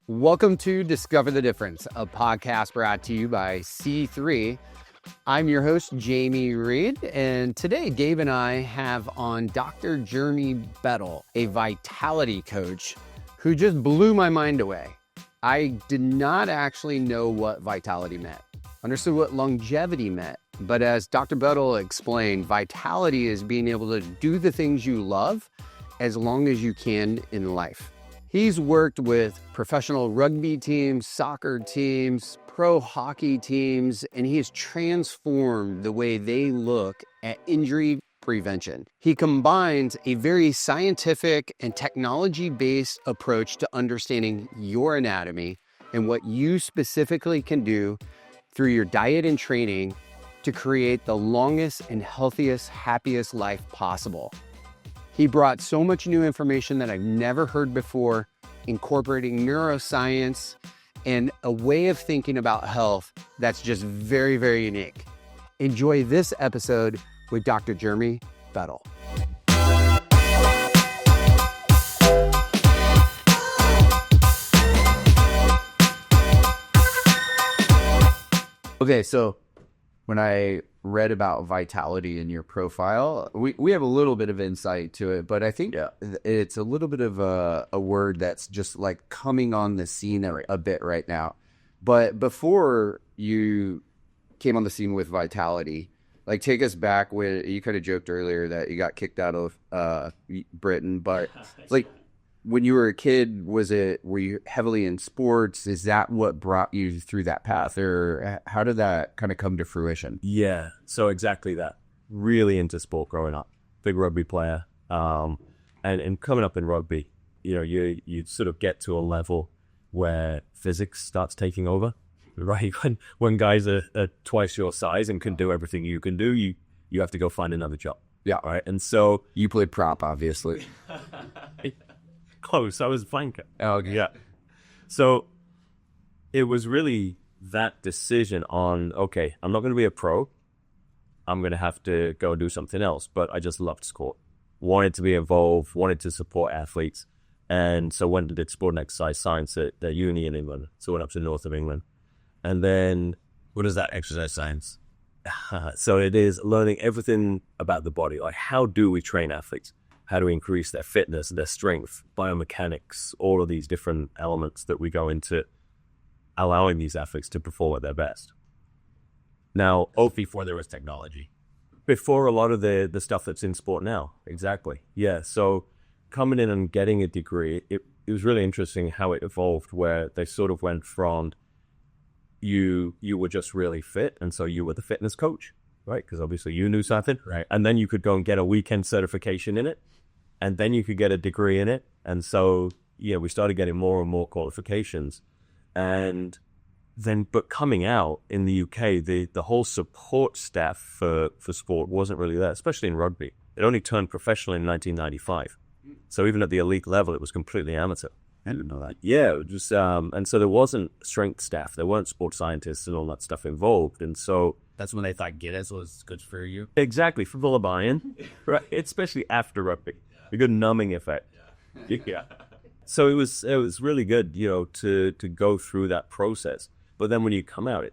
Welcome to Discover the Difference, a podcast brought to you by C3. I'm your host, Jamie Reed, and today Gabe and I have on Dr. Jeremy Bettle, a vitality coach who just blew my mind away. I did not actually know what vitality meant, understood what longevity meant, but as Dr. Bettle explained, vitality is being able to do the things you love as long as you can in life. He's worked with professional rugby teams, soccer teams, pro hockey teams, and he has transformed the way they look at injury prevention. He combines a very scientific and technology-based approach to understanding your anatomy and what you specifically can do through your diet and training to create the longest and healthiest, happiest life possible. He brought so much new information that I've never heard before, incorporating neuroscience and a way of thinking about health that's just very, very unique. Enjoy this episode with Dr. Jeremy Bettle. Okay, so when I read about vitality in your profile, we have a little bit of insight to it, but I think it's a little bit of a word that's just like coming on the scene a bit right now. But before you came on the scene with vitality, like take us back when you kind of joked earlier that you got kicked out of Britain, but like when you were a kid, were you heavily in sports? Is that what brought you through that path, or how did that kind of come to fruition? Yeah, so exactly that. Really into sport growing up, big rugby player, and coming up in rugby, you sort of get to a level where physics starts taking over, right? When guys are twice your size and can do everything you can do, you have to go find another job. Yeah, right. And so you played prop, obviously. Close. I was flanker. Oh, okay. Yeah. So it was really that decision on, okay, I'm not going to be a pro. I'm going to have to go do something else. But I just loved sport. Wanted to be involved, wanted to support athletes. And so went and did sport and exercise science at the uni in England. So went up to the north of England. And then... What is that, exercise science? So it is learning everything about the body. Like, how do we train athletes? How do we increase their fitness, their strength, biomechanics, all of these different elements that we go into allowing these athletes to perform at their best. Now, Before there was technology. Before a lot of the stuff that's in sport now. Exactly. Yeah. So coming in and getting a degree, it was really interesting how it evolved, where they sort of went from you were just really fit, and so you were the fitness coach, right? Because obviously you knew something. Right. And then you could go and get a weekend certification in it. And then you could get a degree in it. And so, we started getting more and more qualifications. And then, but coming out in the UK, the whole support staff for sport wasn't really there, especially in rugby. It only turned professional in 1995. So even at the elite level, it was completely amateur. I didn't know that. Yeah, it was just, and so there wasn't strength staff. There weren't sports scientists and all that stuff involved. And so... That's when they thought Guinness was good for you? Exactly, for full of buy-in, right? Especially after rugby. A good numbing effect. Yeah. So it was really good, to go through that process. But then when you come out,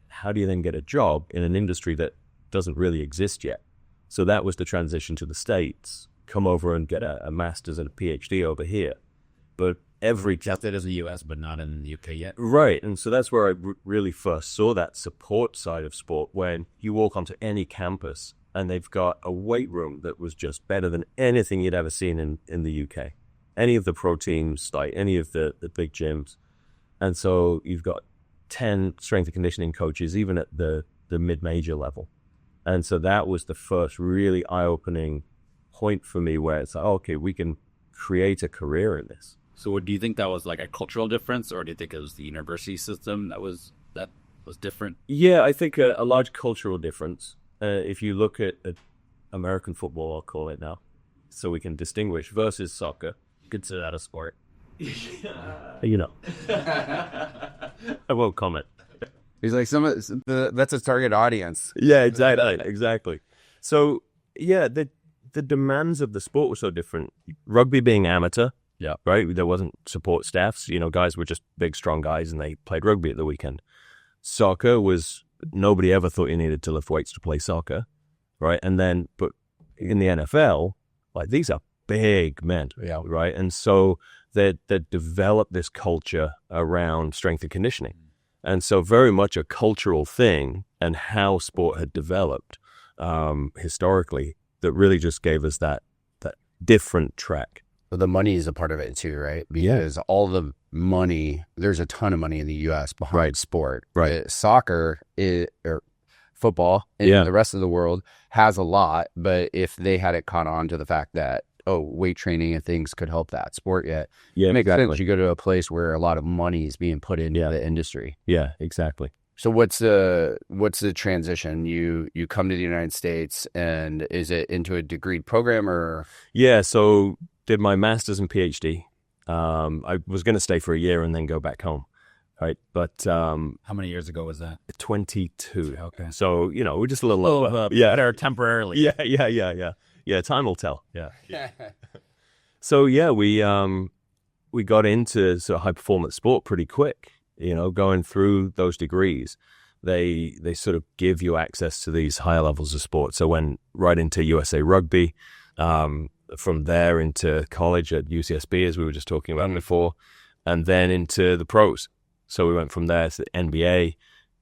how do you then get a job in an industry that doesn't really exist yet? So that was the transition to the States. Come over and get a master's and a PhD over here. But Just it as the US, but not in the UK yet. Right. And so that's where I really first saw that support side of sport, when you walk onto any campus and they've got a weight room that was just better than anything you'd ever seen in the UK. Any of the pro teams, like any of the big gyms. And so you've got 10 strength and conditioning coaches, even at the mid-major level. And so that was the first really eye-opening point for me, where it's like, okay, we can create a career in this. So do you think that was like a cultural difference, or do you think it was the university system that was different? Yeah, I think a large cultural difference. If you look at American football, I'll call it now, so we can distinguish, versus soccer. Consider that a sport. I won't comment. He's like, that's a target audience. Yeah, exactly. So, yeah, the demands of the sport were so different. Rugby being amateur, Yeah. Right? There wasn't support staffs. Guys were just big, strong guys, and they played rugby at the weekend. Soccer was, nobody ever thought you needed to lift weights to play soccer, right? And then, but in the NFL, like, these are big men, right? And so they developed this culture around strength and conditioning. And so very much a cultural thing, and how sport had developed historically, that really just gave us that different track. But the money is a part of it too, right? Because all the money, there's a ton of money in the U.S. behind sport. Right. Soccer or football in the rest of the world has a lot, but if they hadn't caught on to the fact that, weight training and things could help that sport it makes sense. You go to a place where a lot of money is being put into the industry. Yeah, exactly. So what's the transition? You come to the United States, and is it into a degree program or? Yeah, so did my master's and PhD. I was going to stay for a year and then go back home, right? But how many years ago was that? 22. Okay. So we're just a little better temporarily. Yeah, time will tell. Yeah. So we got into sort of high performance sport pretty quick. Going through those degrees, they sort of give you access to these higher levels of sport. So went right into USA Rugby, from there into college at UCSB, as we were just talking about before, and then into the pros. So we went from there to the NBA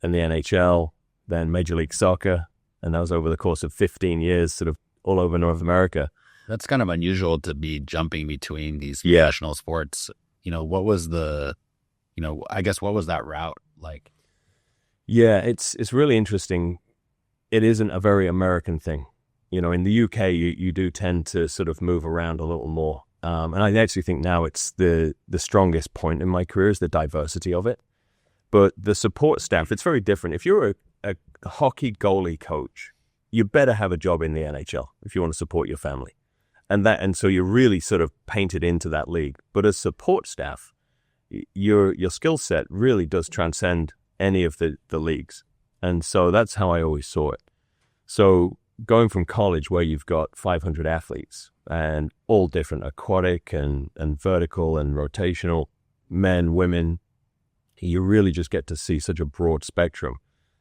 and the NHL, then Major League Soccer, and that was over the course of 15 years, sort of all over North America. That's kind of unusual to be jumping between these professional sports. What was I guess what was that route like? Yeah, it's really interesting. It isn't a very American thing. In the UK, you do tend to sort of move around a little more. And I actually think now it's the strongest point in my career is the diversity of it. But the support staff, it's very different. If you're a hockey goalie coach, you better have a job in the NHL if you want to support your family. And so you're really sort of painted into that league. But as support staff, your skill set really does transcend any of the leagues. And so that's how I always saw it. So going from college where you've got 500 athletes and all different aquatic and vertical and rotational, men, women, you really just get to see such a broad spectrum.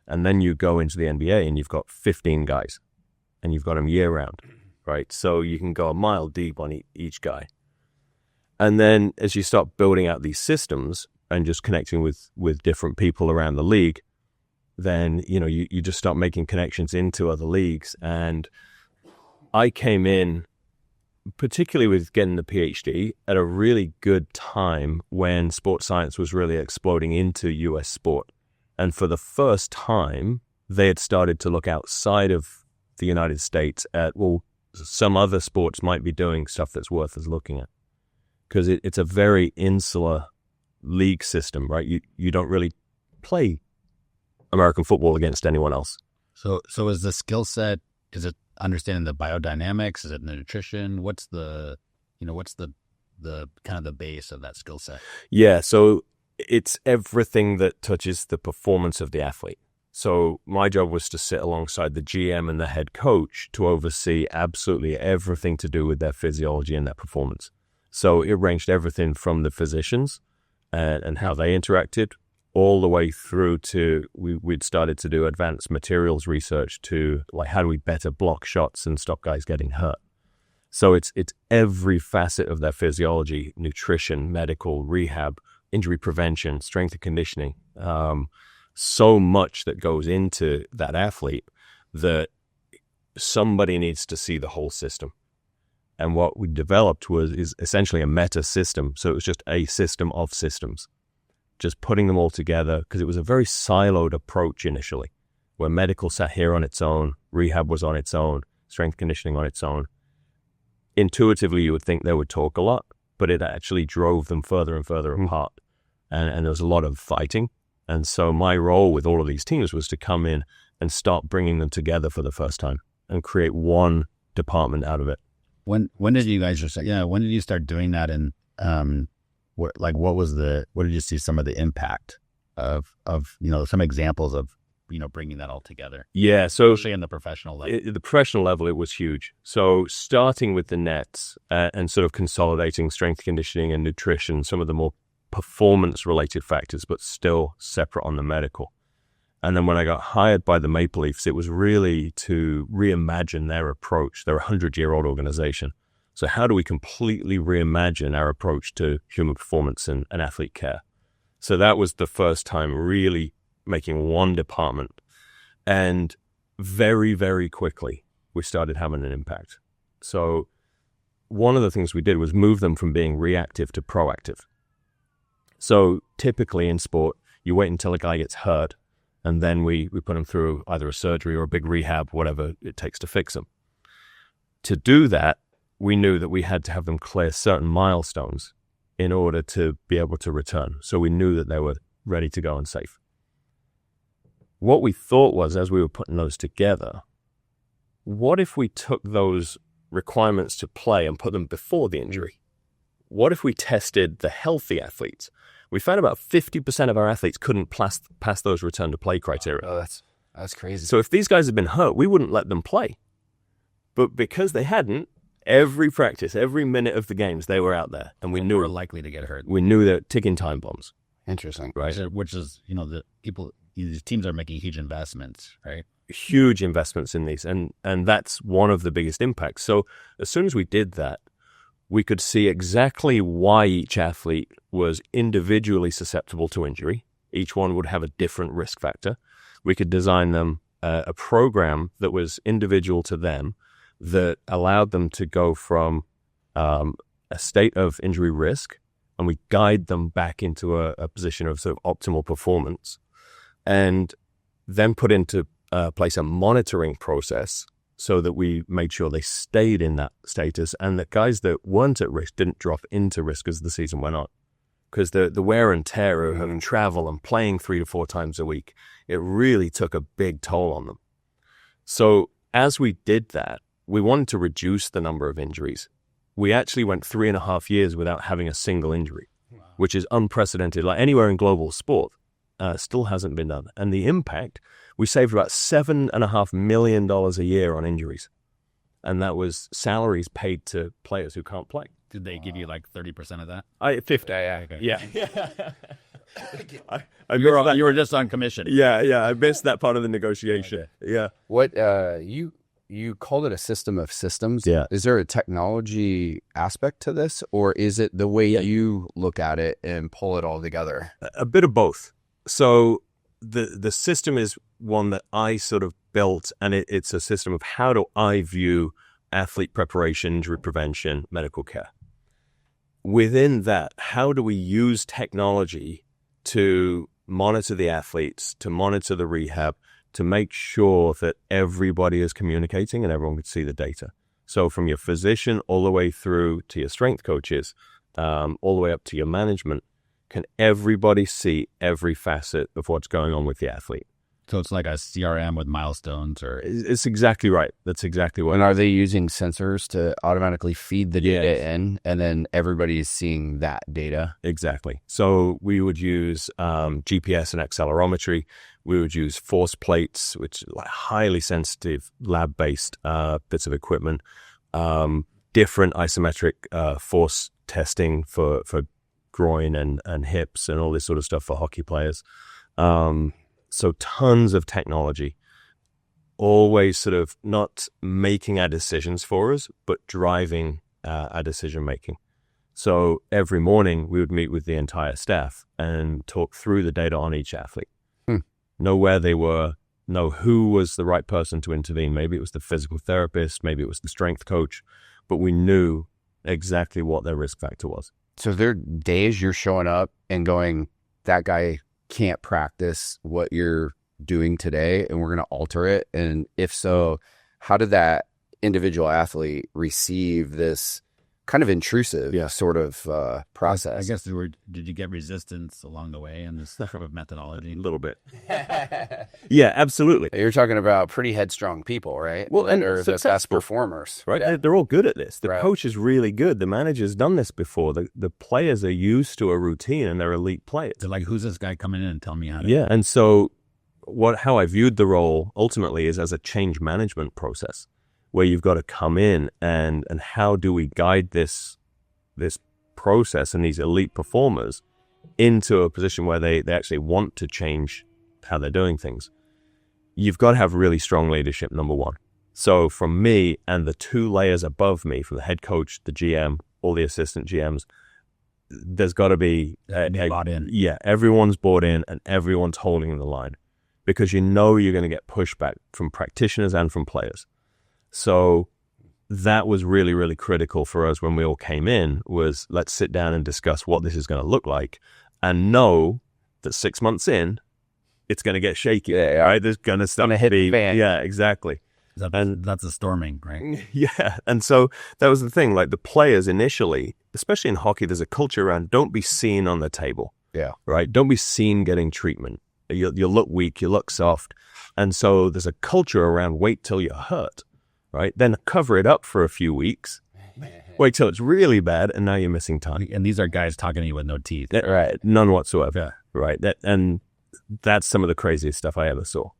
And then you go into the NBA and you've got 15 guys and you've got them year round, right? So you can go a mile deep on each guy. And then as you start building out these systems and just connecting with different people around the league, then, you just start making connections into other leagues. And I came in, particularly with getting the PhD, at a really good time when sports science was really exploding into US sport. And for the first time, they had started to look outside of the United States at, some other sports might be doing stuff that's worth us looking at. Because it's a very insular league system, right? You don't really play American football against anyone else. So is the skill set, is it understanding the biodynamics? Is it the nutrition? What's the kind of the base of that skill set? Yeah, so it's everything that touches the performance of the athlete. So my job was to sit alongside the GM and the head coach to oversee absolutely everything to do with their physiology and their performance. So it ranged everything from the physicians and how they interacted, all the way through to we'd started to do advanced materials research to like how do we better block shots and stop guys getting hurt. So it's every facet of their physiology, nutrition, medical, rehab, injury prevention, strength and conditioning. So much that goes into that athlete that somebody needs to see the whole system. And what we developed is essentially a meta system. So it was just a system of systems, just putting them all together, because it was a very siloed approach initially, where medical sat here on its own, rehab was on its own, strength conditioning on its own. Intuitively, you would think they would talk a lot, but it actually drove them further and further apart. And there was a lot of fighting. And so my role with all of these teams was to come in and start bringing them together for the first time and create one department out of it. When did you guys when did you start doing that? And what did you see some of the impact of some examples of bringing that all together, Yeah, so especially in the professional level. at the professional level, it was huge. So starting with the nets and sort of consolidating strength conditioning and nutrition, some of the more performance-related factors, but still separate on the medical. And then when I got hired by the Maple Leafs, it was really to reimagine their approach. They're a 100-year-old organization. So how do we completely reimagine our approach to human performance and athlete care? So that was the first time really making one department. And very, very quickly, we started having an impact. So one of the things we did was move them from being reactive to proactive. So typically in sport, you wait until a guy gets hurt, and then we put him through either a surgery or a big rehab, whatever it takes to fix him. To do that, we knew that we had to have them clear certain milestones in order to be able to return. So we knew that they were ready to go and safe. What we thought was, as we were putting those together, what if we took those requirements to play and put them before the injury? What if we tested the healthy athletes? We found about 50% of our athletes couldn't pass those return to play criteria. Oh, that's crazy. So if these guys had been hurt, we wouldn't let them play. But because they hadn't, every practice, every minute of the games, they were out there. And we knew were likely to get hurt. We knew they're ticking time bombs. Interesting. Right. Which is, these teams are making huge investments, right? Huge investments in these. And that's one of the biggest impacts. So as soon as we did that, we could see exactly why each athlete was individually susceptible to injury. Each one would have a different risk factor. We could design them a program that was individual to them that allowed them to go from a state of injury risk, and we guide them back into a position of sort of optimal performance, and then put into place a monitoring process so that we made sure they stayed in that status, and that guys that weren't at risk didn't drop into risk as the season went on. Because the wear and tear of having travel and playing 3 to 4 times a week, it really took a big toll on them. So as we did that, we wanted to reduce the number of injuries. We actually went 3.5 years without having a single injury, which is unprecedented. Like anywhere in global sport, still hasn't been done. And the impact, we saved about $7.5 million a year on injuries. And that was salaries paid to players who can't play. Did they give you like 30% of that? 50. Okay. Yeah. You were just on commission. Yeah. I missed that part of the negotiation. Okay. Yeah. What you called it a system of systems. Yeah. Is there a technology aspect to this, or is it the way you look at it and pull it all together? A bit of both. So the system is one that I sort of built, and it's a system of how do I view athlete preparation, injury prevention, medical care. Within that, how do we use technology to monitor the athletes, to monitor the rehab, to make sure that everybody is communicating and everyone can see the data? So from your physician all the way through to your strength coaches, all the way up to your management, can everybody see every facet of what's going on with the athlete? So it's like a CRM with milestones, or It's exactly right. That's exactly what. And are they using sensors to automatically feed the data in, and then everybody is seeing that data? Exactly. So we would use GPS and accelerometry. We would use force plates, which are like highly sensitive lab-based bits of equipment. Different isometric force testing for groin and hips and all this sort of stuff for hockey players. So tons of technology, always sort of not making our decisions for us, but driving our decision making. So every morning we would meet with the entire staff and talk through the data on each athlete, know where they were, know who was the right person to intervene. Maybe it was the physical therapist, maybe it was the strength coach, but we knew exactly what their risk factor was. So there are days you're showing up and going, that guy can't practice what you're doing today, and we're going to alter it. And if so, how did that individual athlete receive this kind of intrusive sort of process? I guess did you get resistance along the way in this sort of methodology? A little bit. Yeah, absolutely. You're talking about pretty headstrong people, right? Well, and or the best successful performers, right? Yeah. They're all good at this. The Right. coach is really good. The manager's done this before. The players are used to a routine, and they're elite players. They're like, who's this guy coming in and telling me how to? Yeah, and so how I viewed the role ultimately is as a change management process, where you've got to come in and how do we guide this process and these elite performers into a position where they actually want to change how they're doing things. You've got to have really strong leadership, number one. So from me and the 2 layers above me, from the head coach, the GM, all the assistant GMs, there's got to be bought in. Yeah, everyone's bought in and everyone's holding the line, because you're going to get pushback from practitioners and from players. So that was really, really critical for us when we all came in, was let's sit down and discuss what this is going to look like, and know that 6 months in, it's going to get shaky. Yeah. Right? There's going to start hit the fan. Yeah, exactly. That's a storming, right? Yeah. And so that was the thing, like the players initially, especially in hockey, there's a culture around don't be seen on the table. Yeah. Right? Don't be seen getting treatment. You look weak, you look soft. And so there's a culture around wait till you're hurt, right? Then cover it up for a few weeks. Wait till it's really bad, and now you're missing time. And these are guys talking to you with no teeth. Right. None whatsoever. Yeah. Right. And that's some of the craziest stuff I ever saw.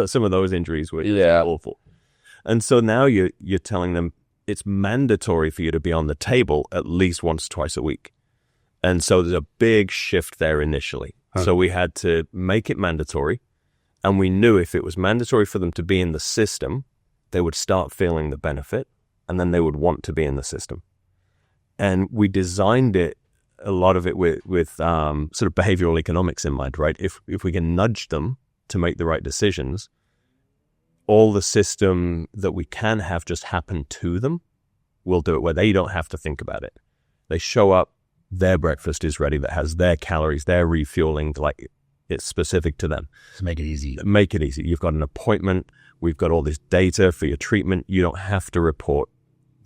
Some of those injuries were awful. And so now you're telling them it's mandatory for you to be on the table at least once, twice a week. And so there's a big shift there initially. So we had to make it mandatory. And we knew if it was mandatory for them to be in the system, they would start feeling the benefit, and then they would want to be in the system. And we designed it, a lot of it with sort of behavioral economics in mind, right? If we can nudge them to make the right decisions, all the system that we can have just happen to them, we'll do it where they don't have to think about it. They show up, their breakfast is ready, that has their calories, their refueling, like it's specific to them. Just make it easy. Make it easy. You've got an appointment. We've got all this data for your treatment. You don't have to report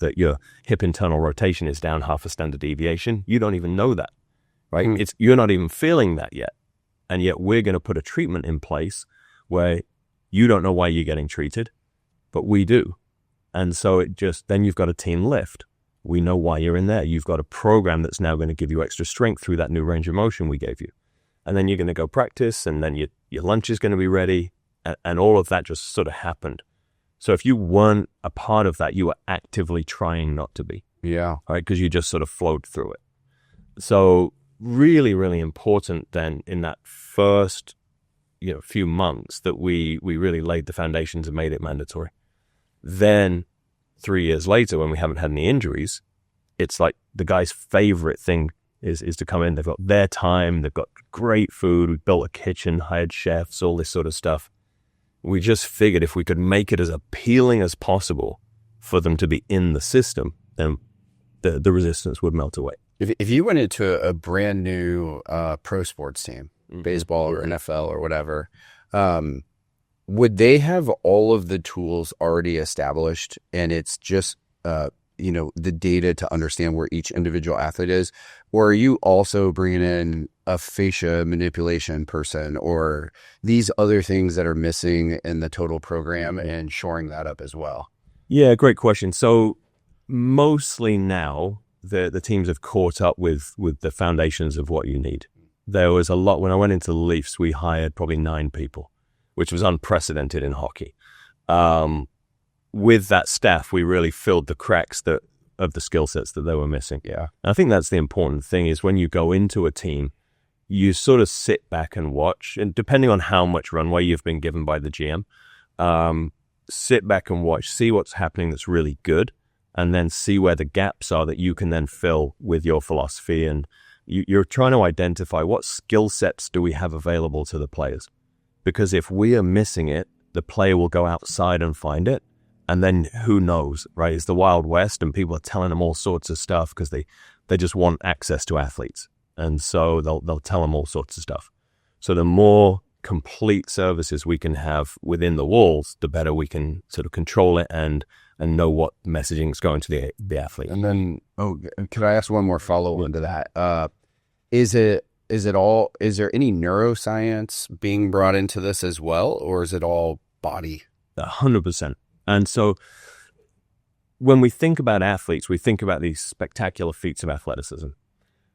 that your hip internal rotation is down half a standard deviation. You don't even know that, right? You're not even feeling that yet. And yet we're going to put a treatment in place where you don't know why you're getting treated, but we do. And so then you've got a team lift. We know why you're in there. You've got a program that's now going to give you extra strength through that new range of motion we gave you. And then you're going to go practice, and then your lunch is going to be ready. And all of that just sort of happened. So if you weren't a part of that, you were actively trying not to be. Yeah. Right? Because you just sort of flowed through it. So really, really important then in that first few months that we really laid the foundations and made it mandatory. Then 3 years later, when we haven't had any injuries, it's like the guy's favorite thing is to come in. They've got their time. They've got great food. We've built a kitchen, hired chefs, all this sort of stuff. We just figured if we could make it as appealing as possible for them to be in the system, then the resistance would melt away. If you went into a brand new pro sports team, baseball or NFL or whatever, would they have all of the tools already established, and it's just the data to understand where each individual athlete is? Or are you also bringing in a fascia manipulation person or these other things that are missing in the total program and shoring that up as well? Yeah, great question. So mostly now the teams have caught up with the foundations of what you need. There was a lot. When I went into the Leafs, we hired probably 9 people, which was unprecedented in hockey. With that staff, we really filled the cracks of the skill sets that they were missing. Yeah. And I think that's the important thing, is when you go into a team, you sort of sit back and watch, and depending on how much runway you've been given by the GM, sit back and watch, see what's happening that's really good, and then see where the gaps are that you can then fill with your philosophy. And you're trying to identify what skill sets do we have available to the players. Because if we are missing it, the player will go outside and find it. And then who knows, right? It's the Wild West, and people are telling them all sorts of stuff because they just want access to athletes. And so they'll tell them all sorts of stuff. So the more complete services we can have within the walls, the better we can sort of control it and know what messaging is going to the athlete. And then, could I ask one more follow-on to that? Is there any neuroscience being brought into this as well, or is it all body? 100%. And so when we think about athletes, we think about these spectacular feats of athleticism.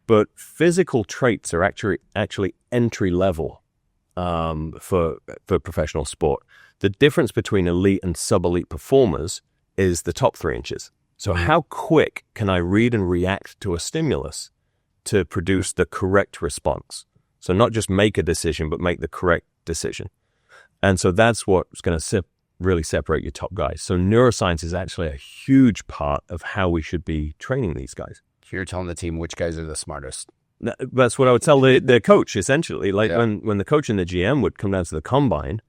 But physical traits are actually entry level for professional sport. The difference between elite and sub-elite performers is the top 3 inches. So how quick can I read and react to a stimulus to produce the correct response? So not just make a decision, but make the correct decision. And so that's what's going to really separate your top guys. So neuroscience is actually a huge part of how we should be training these guys. You're telling the team which guys are the smartest. That's what I would tell the coach, essentially. Like when the coach and the GM would come down to the combine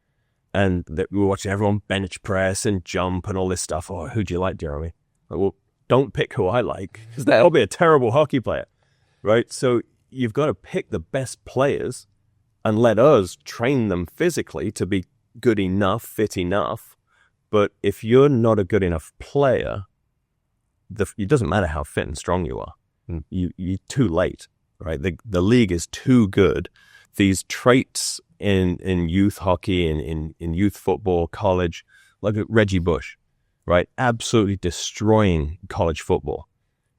and we were watching everyone bench press and jump and all this stuff. Oh, who do you like, Jeremy? Like, well, don't pick who I like, because that'll be a terrible hockey player, right? So you've got to pick the best players and let us train them physically to be good enough, fit enough. But if you're not a good enough player, it doesn't matter how fit and strong you are. You're too late, right? The league is too good. These traits in youth hockey and in youth football, college, like Reggie Bush, right? Absolutely destroying college football.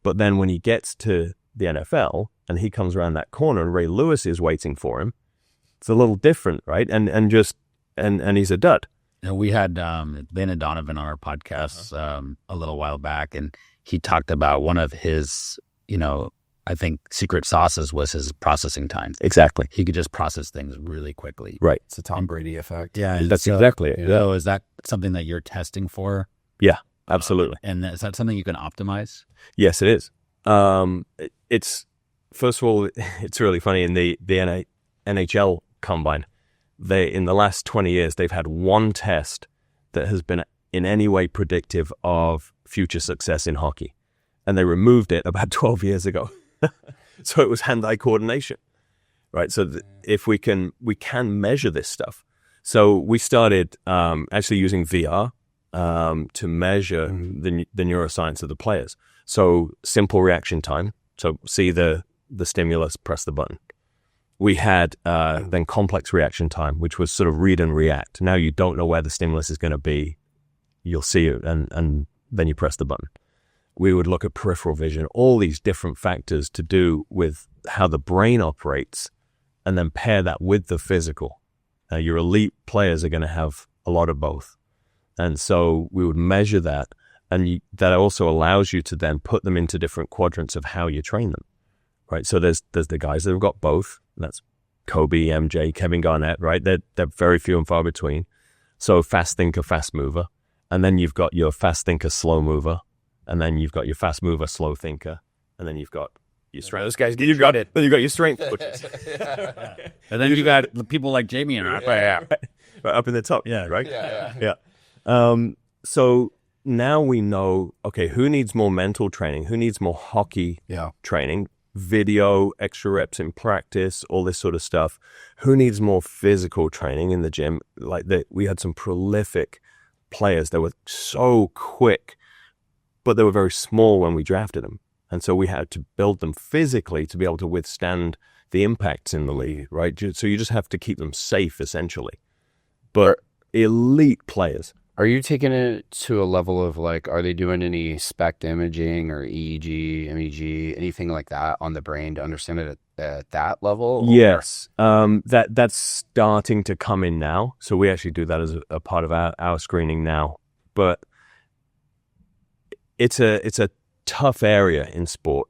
But then when he gets to the NFL and he comes around that corner and Ray Lewis is waiting for him, it's a little different, right? And he's a dud. You know, we had Lana Donovan on our podcast a little while back, and he talked about one of his, I think secret sauces was his processing time. Exactly. He could just process things really quickly. Right. It's a Tom Brady effect. Yeah. That's exactly it. So is that something that you're testing for? Yeah, absolutely. And is that something you can optimize? Yes, it is. It's, first of all, it's really funny in the NHL combine. In the last 20 years, they've had one test that has been in any way predictive of future success in hockey. And they removed it about 12 years ago. So it was hand-eye coordination, right? So we can measure this stuff. So we started actually using VR to measure the neuroscience of the players. So simple reaction time. So see the stimulus, press the button. We had then complex reaction time, which was sort of read and react. Now you don't know where the stimulus is going to be. You'll see it, and then you press the button. We would look at peripheral vision, all these different factors to do with how the brain operates, and then pair that with the physical. Your elite players are going to have a lot of both. And so we would measure that, and that also allows you to then put them into different quadrants of how you train them, right? So there's the guys that have got both. That's Kobe, MJ, Kevin Garnett, right? They're very few and far between. So fast thinker, fast mover. And then you've got your fast thinker, slow mover. And then you've got your fast mover, slow thinker. And then you've got your strength. Those guys, you got it. Then you've got your strength coaches. And then you got people like Jamie and right up in the top. Yeah. Right? Yeah. So now we know, okay, who needs more mental training? Who needs more hockey training? Video, extra reps in practice, all this sort of stuff. Who needs more physical training in the gym? We had some prolific players that were so quick, but they were very small when we drafted them. And so we had to build them physically to be able to withstand the impacts in the league, right? So you just have to keep them safe, essentially. But elite players. Are you taking it to a level of are they doing any SPECT imaging or EEG, MEG, anything like that on the brain to understand it at that level? Yes. That's starting to come in now. So we actually do that as a part of our screening now. But it's a tough area in sport.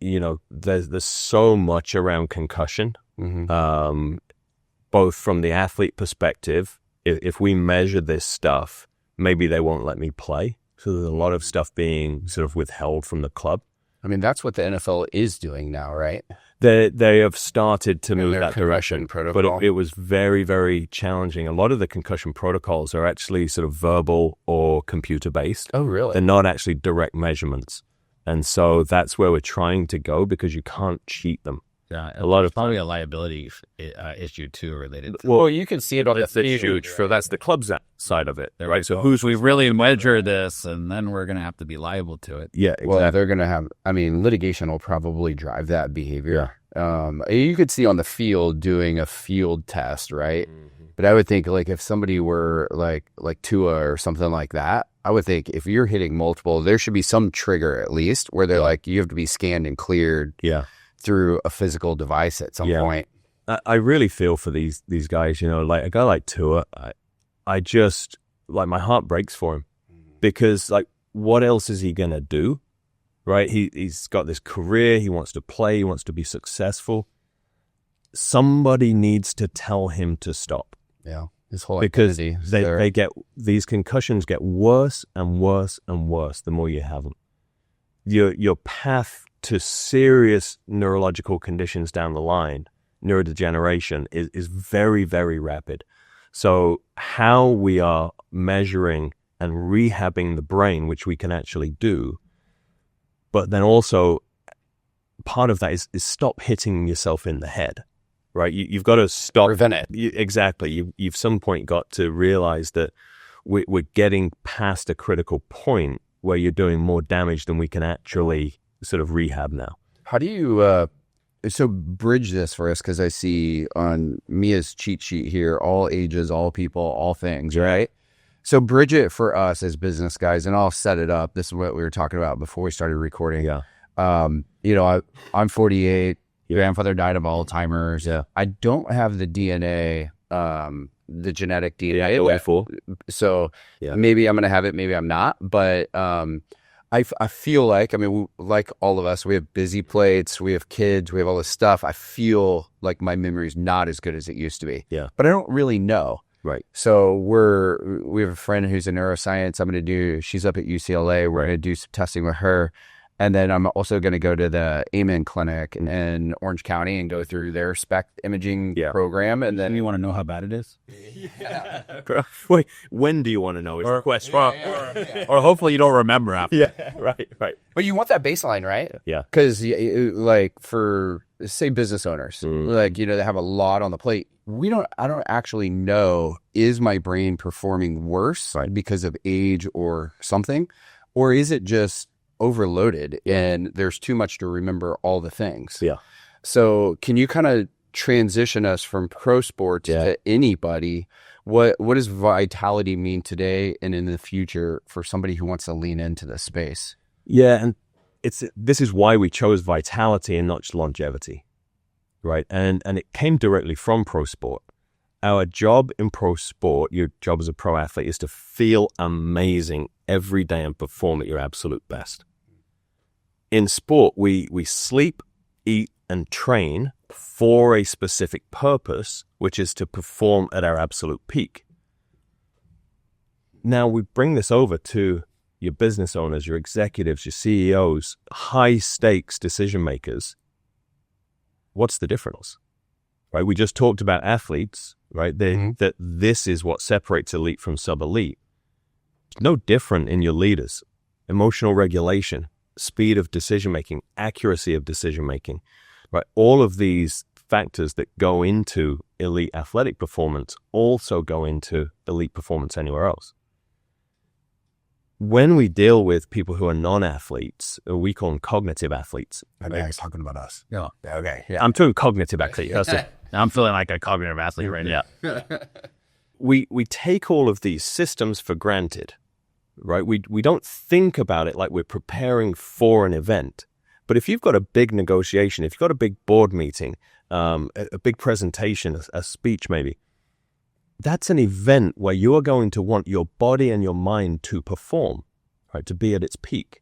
There's so much around concussion, both from the athlete perspective. If we measure this stuff, maybe they won't let me play. So there's a lot of stuff being sort of withheld from the club. I mean, that's what the NFL is doing now, right? They have started to move that direction, protocol. But it was very, very challenging. A lot of the concussion protocols are actually sort of verbal or computer-based. Oh, really? They're not actually direct measurements. And so that's where we're trying to go, because you can't cheat them. Yeah, a lot of probably a liability issue too related. Well, you can see it on the field. Huge. So that's the club's side of it, right? So we really measure this, and then we're going to have to be liable to it. Yeah, exactly. Well, they're going to have. I mean, litigation will probably drive that behavior. You could see on the field doing a field test, right? Mm-hmm. But I would think if somebody were like Tua or something like that, I would think if you're hitting multiple, there should be some trigger at least where they're you have to be scanned and cleared. Yeah. Through a physical device at some point. I really feel for these guys, like a guy like Tua, I just, like, my heart breaks for him because, like, what else is he going to do, right? He's got this career, he wants to play, he wants to be successful. Somebody needs to tell him to stop. Yeah, his whole because identity. they get, these concussions get worse and worse and worse the more you have them. Your path to serious neurological conditions down the line, neurodegeneration, is very, very rapid. So how we are measuring and rehabbing the brain, which we can actually do, but then also part of that is stop hitting yourself in the head, right? You've got to stop. Prevent it. Exactly. You've some point got to realize that we're getting past a critical point where you're doing more damage than we can actually sort of rehab now. How do you so bridge this for us? Because I see on Mia's cheat sheet here, all ages, all people, all things, right? So bridge it for us as business guys, and I'll set it up. This is what we were talking about before we started recording. Yeah. I'm 48. Your grandfather died of Alzheimer's. Yeah. I don't have the DNA, the genetic DNA. Yeah, before. So Yeah. maybe I'm going to have it, maybe I'm not. But I feel like, like all of us, we have busy plates, we have kids, we have all this stuff. I feel like my memory is not as good as it used to be. Yeah. But I don't really know. Right. So we have a friend who's in neuroscience. She's up at UCLA. We're going to do some testing with her. And then I'm also going to go to the Amen Clinic in Orange County and go through their SPECT imaging program. And then you want to know how bad it is? Wait, when do you want to know? Is the question. Or hopefully you don't remember after. Yeah, right. But you want that baseline, right? Yeah. Because like for, say, business owners, like, they have a lot on the plate. I don't actually know, is my brain performing worse because of age or something? Or is it just overloaded and there's too much to remember all the things? Yeah. So can you kind of transition us from pro sports to anybody? What does vitality mean today and in the future for somebody who wants to lean into this space? Yeah, and this is why we chose vitality and not just longevity, right? And it came directly from pro sport. Our job in pro sport, your job as a pro athlete, is to feel amazing every day and perform at your absolute best. In sport, we sleep, eat, and train for a specific purpose, which is to perform at our absolute peak. Now, we bring this over to your business owners, your executives, your CEOs, high-stakes decision makers. What's the difference? Right? We just talked about athletes, right? That this is what separates elite from sub-elite. It's no different in your leaders. Emotional regulation, speed of decision-making, accuracy of decision-making, right? All of these factors that go into elite athletic performance also go into elite performance anywhere else. When we deal with people who are non-athletes, we call them cognitive athletes. I think he's talking about us. Yeah. Okay. Yeah. I'm talking cognitive athlete. That's it. I'm feeling like a cognitive athlete right now. We take all of these systems for granted, right? We don't think about it like we're preparing for an event. But if you've got a big negotiation, if you've got a big board meeting, a big presentation, a speech maybe, that's an event where you are going to want your body and your mind to perform, right? To be at its peak.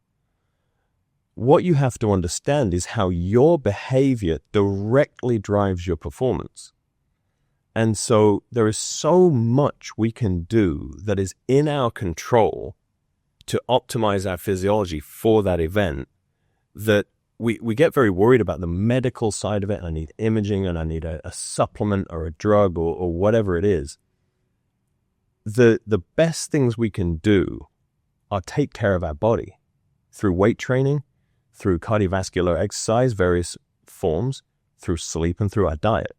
What you have to understand is how your behavior directly drives your performance. And so there is so much we can do that is in our control to optimize our physiology for that event that we get very worried about the medical side of it. And I need imaging and I need a supplement or a drug or whatever it is. The best things we can do are take care of our body through weight training, through cardiovascular exercise, various forms, through sleep, and through our diet.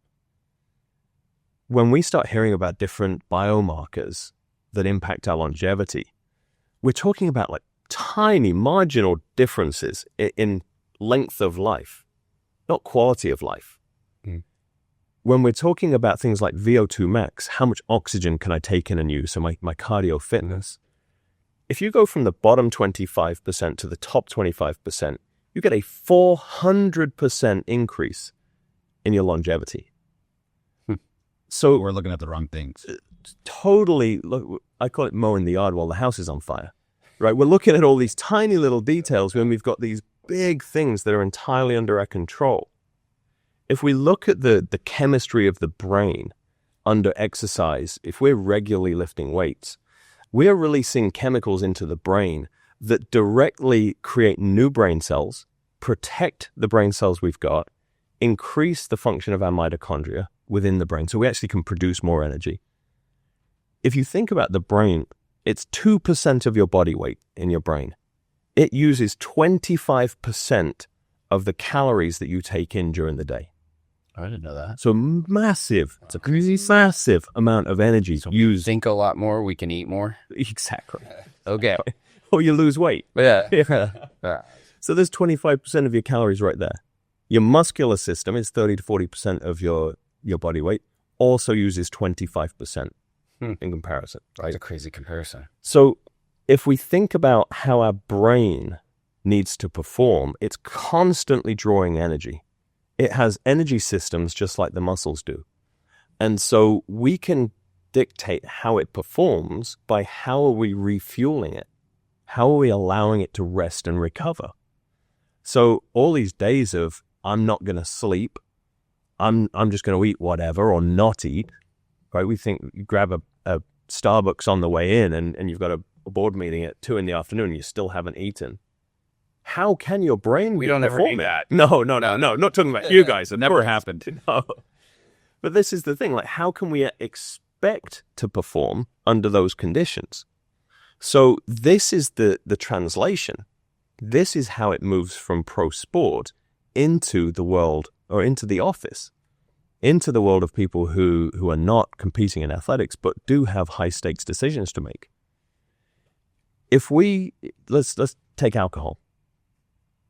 When we start hearing about different biomarkers that impact our longevity, we're talking about like tiny marginal differences in length of life, not quality of life. When we're talking about things like VO2 max, how much oxygen can I take in and use, so my cardio fitness, if you go from the bottom 25% to the top 25%, you get a 400% increase in your longevity. So we're looking at the wrong things. Totally, look, I call it mowing the yard while the house is on fire, right? We're looking at all these tiny little details when we've got these big things that are entirely under our control. If we look at the chemistry of the brain under exercise, if we're regularly lifting weights, we're releasing chemicals into the brain that directly create new brain cells, protect the brain cells we've got, increase the function of our mitochondria within the brain, so we actually can produce more energy. If you think about the brain, it's 2% of your body weight in your brain. It uses 25% of the calories that you take in during the day. I didn't know that. So massive, it's a crazy massive amount of energy used. Think a lot more, we can eat more. Exactly. Okay. Or you lose weight. Yeah. Yeah. So there's 25% of your calories right there. Your muscular system is 30 to 40% of your body weight, also uses 25% in comparison. Right? That's a crazy comparison. So if we think about how our brain needs to perform, it's constantly drawing energy. It has energy systems just like the muscles do. And so we can dictate how it performs by how are we refueling it? How are we allowing it to rest and recover? So all these days of, I'm not going to sleep, I'm just going to eat whatever or not eat, right? We think you grab a Starbucks on the way in and you've got a board meeting at 2 p.m. and you still haven't eaten. How can your brain We don't ever do that. No, not talking about you guys. It Never happened. No. But this is the thing, like how can we expect to perform under those conditions? So this is the translation. This is how it moves from pro sport into the world or into the office, into the world of people who are not competing in athletics, but do have high stakes decisions to make. If let's take alcohol.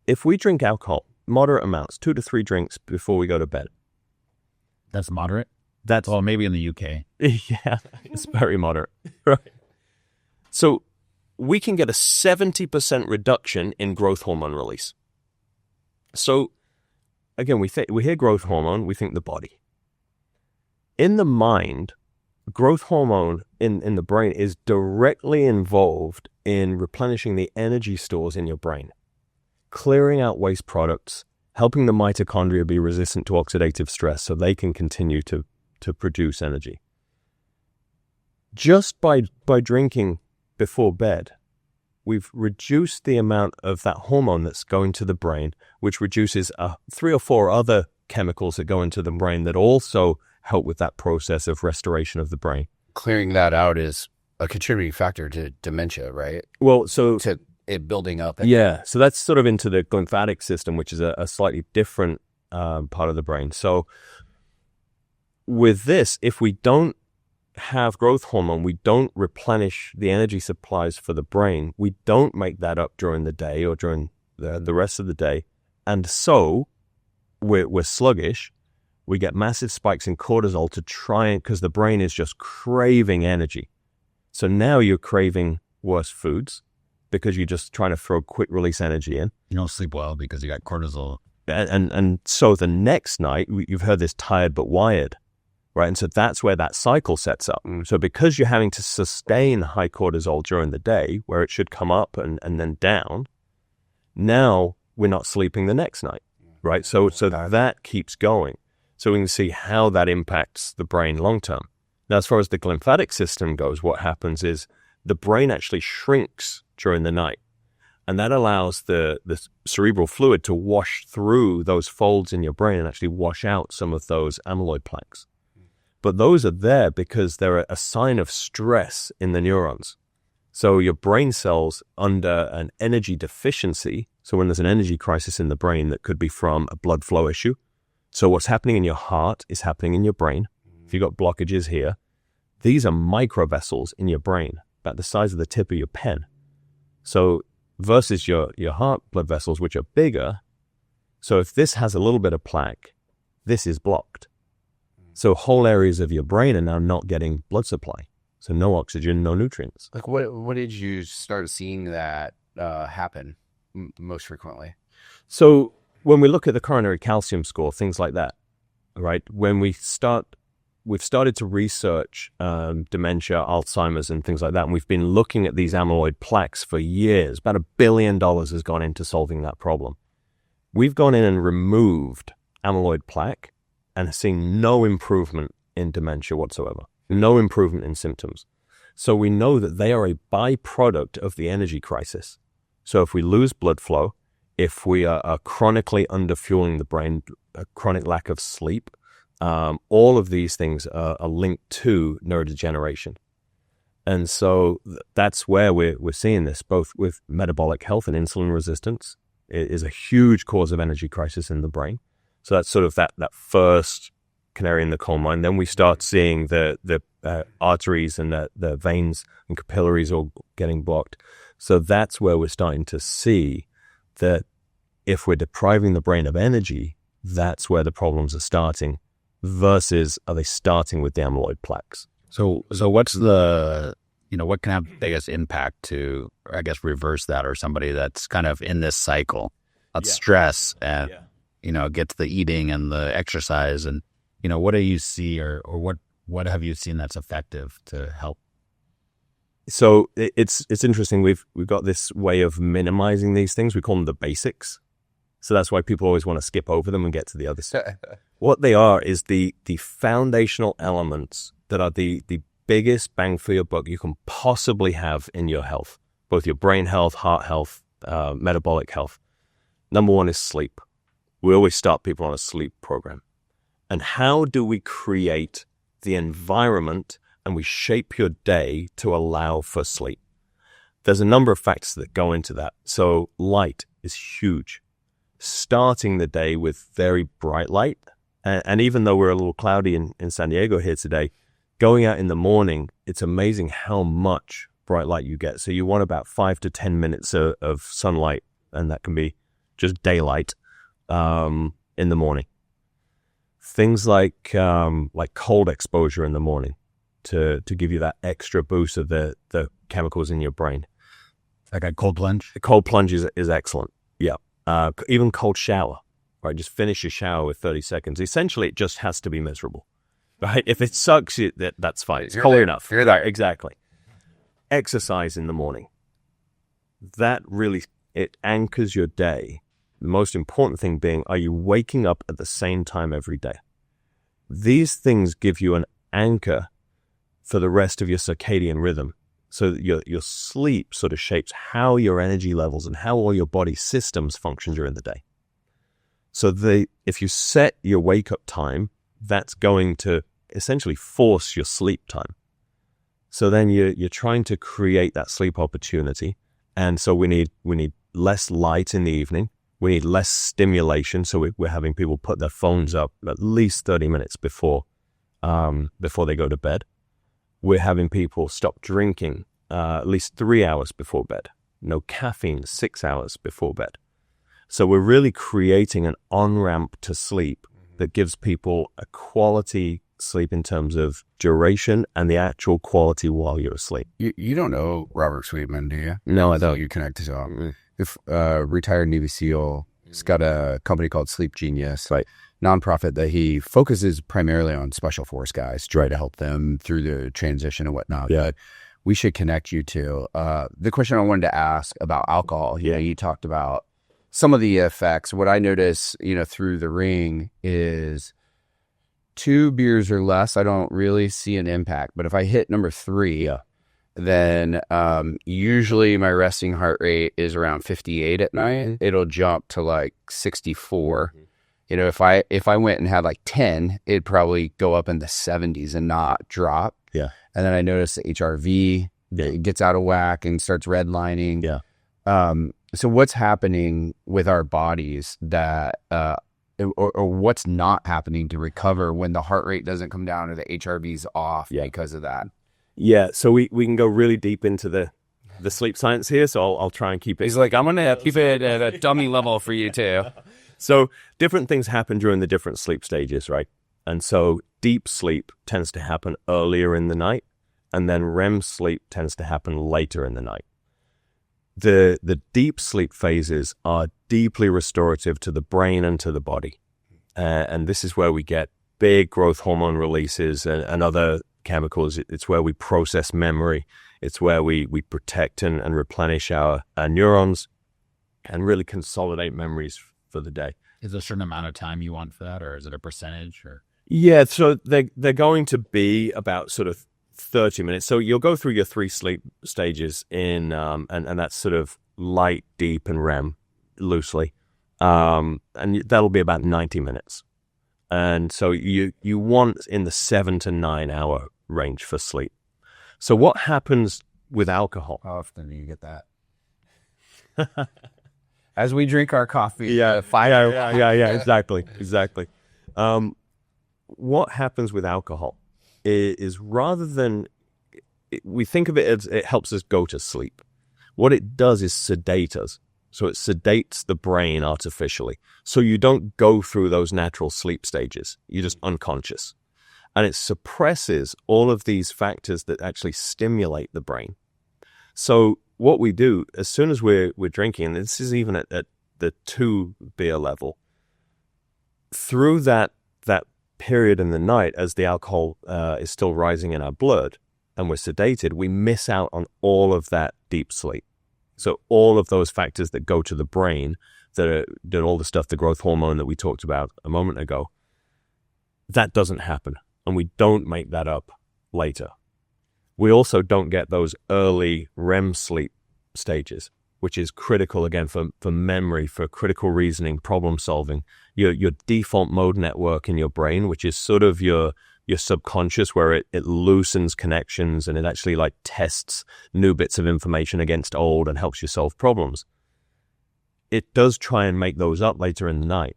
If we drink alcohol, moderate amounts, 2 to 3 drinks before we go to bed. That's moderate? That's Well, maybe in the UK. Yeah, it's very moderate. Right. So we can get a 70% reduction in growth hormone release. So again, we hear growth hormone, we think the body. In the mind, growth hormone in the brain is directly involved in replenishing the energy stores in your brain, clearing out waste products, helping the mitochondria be resistant to oxidative stress so they can continue to produce energy. Just by drinking before bed, we've reduced the amount of that hormone that's going to the brain, which reduces 3 or 4 other chemicals that go into the brain that also help with that process of restoration of the brain. Clearing that out is a contributing factor to dementia, right? Well, so To it building up. yeah, so that's sort of into the lymphatic system, which is a slightly different part of the brain. So with this, if we don't have growth hormone, we don't replenish the energy supplies for the brain, we don't make that up during the day or during the rest of the day, and so we're sluggish. We get massive spikes in cortisol to try and, because the brain is just craving energy. So now you're craving worse foods because you're just trying to throw quick release energy in. You don't sleep well because you got cortisol. And so the next night, you've heard this tired but wired, right? And so that's where that cycle sets up. So because you're having to sustain high cortisol during the day, where it should come up and then down, now we're not sleeping the next night, right? So that keeps going. So we can see how that impacts the brain long term. Now, as far as the lymphatic system goes, what happens is the brain actually shrinks during the night. And that allows the cerebral fluid to wash through those folds in your brain and actually wash out some of those amyloid plaques. But those are there because they're a sign of stress in the neurons. So your brain cells under an energy deficiency, so when there's an energy crisis in the brain that could be from a blood flow issue. So what's happening in your heart is happening in your brain. If you've got blockages here, these are microvessels in your brain, about the size of the tip of your pen. So versus your heart blood vessels, which are bigger. So if this has a little bit of plaque, this is blocked. So whole areas of your brain are now not getting blood supply. So no oxygen, no nutrients. Like what did you start seeing that happen most frequently? So when we look at the coronary calcium score, things like that, right? When we start we've started to research dementia, Alzheimer's, and things like that. And we've been looking at these amyloid plaques for years. About $1 billion has gone into solving that problem. We've gone in and removed amyloid plaque and seen no improvement in dementia whatsoever, no improvement in symptoms. So we know that they are a byproduct of the energy crisis. So if we lose blood flow, if we are chronically underfueling the brain, a chronic lack of sleep, all of these things are linked to neurodegeneration. And so that's where we're seeing this, both with metabolic health and insulin resistance. It is a huge cause of energy crisis in the brain. So that's sort of that first canary in the coal mine. Then we start seeing the arteries and the veins and capillaries all getting blocked. So that's where we're starting to see that if we're depriving the brain of energy, that's where the problems are starting, versus are they starting with the amyloid plaques? So what's the, what can have the biggest impact to, I guess, reverse that, or somebody that's kind of in this cycle of stress and, gets the eating and the exercise, and, what do you see or what have you seen that's effective to help? So it's interesting. We've got this way of minimizing these things. We call them the basics. So that's why people always want to skip over them and get to the other stuff. What they are is the foundational elements that are the biggest bang for your buck you can possibly have in your health, both your brain health, heart health, metabolic health. Number one is sleep. We always start people on a sleep program. And how do we create the environment and we shape your day to allow for sleep? There's a number of factors that go into that. So light is huge. Starting the day with very bright light. And even though we're a little cloudy in San Diego here today, going out in the morning, it's amazing how much bright light you get. So you want about 5 to 10 minutes of sunlight, and that can be just daylight in the morning. Things like cold exposure in the morning to give you that extra boost of the chemicals in your brain. Like a cold plunge? The cold plunge is excellent. Yeah. Even cold shower, right? Just finish your shower with 30 seconds. Essentially, it just has to be miserable, right? If it sucks, that's fine. It's cold enough. You're there. Exactly. Exercise in the morning. That really, it anchors your day. The most important thing being, are you waking up at the same time every day? These things give you an anchor for the rest of your circadian rhythm. So that your sleep sort of shapes how your energy levels and how all your body systems function during the day. So if you set your wake-up time, that's going to essentially force your sleep time. So then you're trying to create that sleep opportunity. And so we need less light in the evening. We need less stimulation. So we're having people put their phones up at least 30 minutes before they go to bed. We're having people stop drinking at least 3 hours before bed. No caffeine 6 hours before bed. So we're really creating an on-ramp to sleep that gives people a quality sleep in terms of duration and the actual quality while you're asleep. You don't know Robert Sweetman, do you? No, I don't. You connected to him. If retired Navy SEAL, he's got a company called Sleep Genius, right? Nonprofit that he focuses primarily on special force guys to try to help them through the transition and whatnot. Yeah. But we should connect you to the question I wanted to ask about alcohol. You talked about some of the effects. What I notice, through the ring is 2 beers or less, I don't really see an impact. But if I hit number 3, then usually my resting heart rate is around 58 at night. It'll jump to like 64. If I went and had like 10, it'd probably go up in the 70s and not drop. Yeah. And then I noticed the HRV gets out of whack and starts redlining. Yeah. So what's happening with our bodies that, or what's not happening to recover when the heart rate doesn't come down or the HRV's off because of that? Yeah. So we can go really deep into the sleep science here. So I'll try and keep it. He's like, I'm going to keep it at a dummy level for you too. So different things happen during the different sleep stages, right? And so deep sleep tends to happen earlier in the night, and then REM sleep tends to happen later in the night. The deep sleep phases are deeply restorative to the brain and to the body. And this is where we get big growth hormone releases and other chemicals. It's where we process memory. It's where we protect and replenish our neurons and really consolidate memories for the day. Is there a certain amount of time you want for that, or is it a percentage? Or yeah, so they're going to be about sort of 30 minutes. So you'll go through your 3 sleep stages in, and that's sort of light, deep, and REM loosely. And that'll be about 90 minutes. And so you want in the 7 to 9 hour range for sleep. So what happens with alcohol? How often do you get that? As we drink our coffee. Yeah, exactly. What happens with alcohol is rather than, we think of it as it helps us go to sleep. What it does is sedate us. So it sedates the brain artificially. So you don't go through those natural sleep stages. You're just unconscious. And it suppresses all of these factors that actually stimulate the brain. So what we do, as soon as we're drinking, and this is even at the 2 beer level, through that period in the night as the alcohol is still rising in our blood and we're sedated, we miss out on all of that deep sleep. So all of those factors that go to the brain, that all the stuff, the growth hormone that we talked about a moment ago, that doesn't happen. And we don't make that up later. We also don't get those early REM sleep stages, which is critical again for memory, for critical reasoning, problem solving. Your default mode network in your brain, which is sort of your subconscious, where it loosens connections and it actually like tests new bits of information against old and helps you solve problems. It does try and make those up later in the night.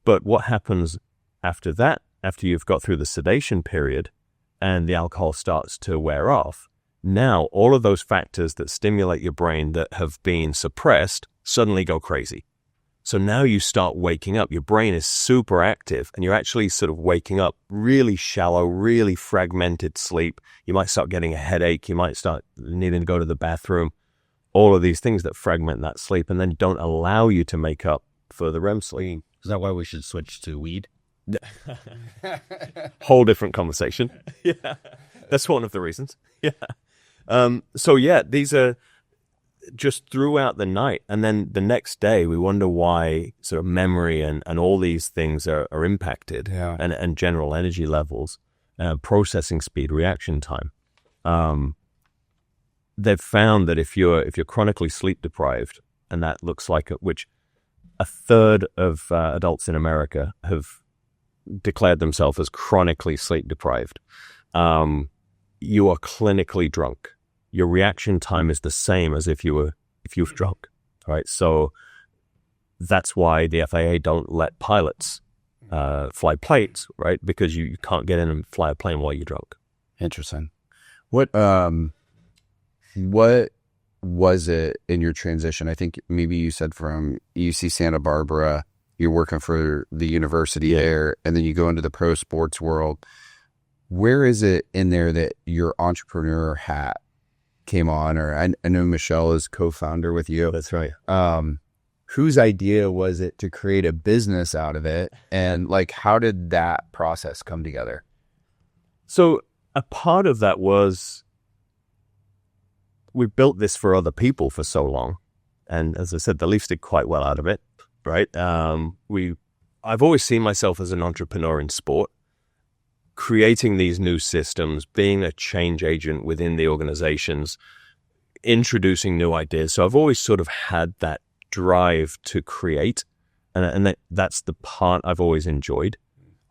But what happens after that, after you've got through the sedation period and the alcohol starts to wear off, now all of those factors that stimulate your brain that have been suppressed suddenly go crazy. So now you start waking up. Your brain is super active and you're actually sort of waking up really shallow, really fragmented sleep. You might start getting a headache. You might start needing to go to the bathroom. All of these things that fragment that sleep and then don't allow you to make up for the REM sleep. is that why we should switch to weed? Whole different conversation. Yeah. That's one of the reasons. Yeah. So yeah, these are just throughout the night. And then the next day, we wonder why sort of memory and all these things are impacted, and general energy levels, processing speed, reaction time. They've found that if you're chronically sleep deprived, and that looks like which a third of adults in America have declared themselves as chronically sleep deprived, you are clinically drunk. Your reaction time is the same as if you've drunk, right? So that's why the FAA don't let pilots fly planes, right? Because you can't get in and fly a plane while you're drunk. Interesting. What was it in your transition? I think maybe you said from UC Santa Barbara, you're working for the university there, and then you go into the pro sports world. Where is it in there that your entrepreneur hat came on? Or I know Michelle is co-founder with you. That's right. Whose idea was it to create a business out of it? And like, how did that process come together? So a part of that was we built this for other people for so long. And as I said, the Leafs did quite well out of it, right? I've always seen myself as an entrepreneur in sport, creating these new systems, being a change agent within the organizations, introducing new ideas. So I've always sort of had that drive to create, and that's the part I've always enjoyed.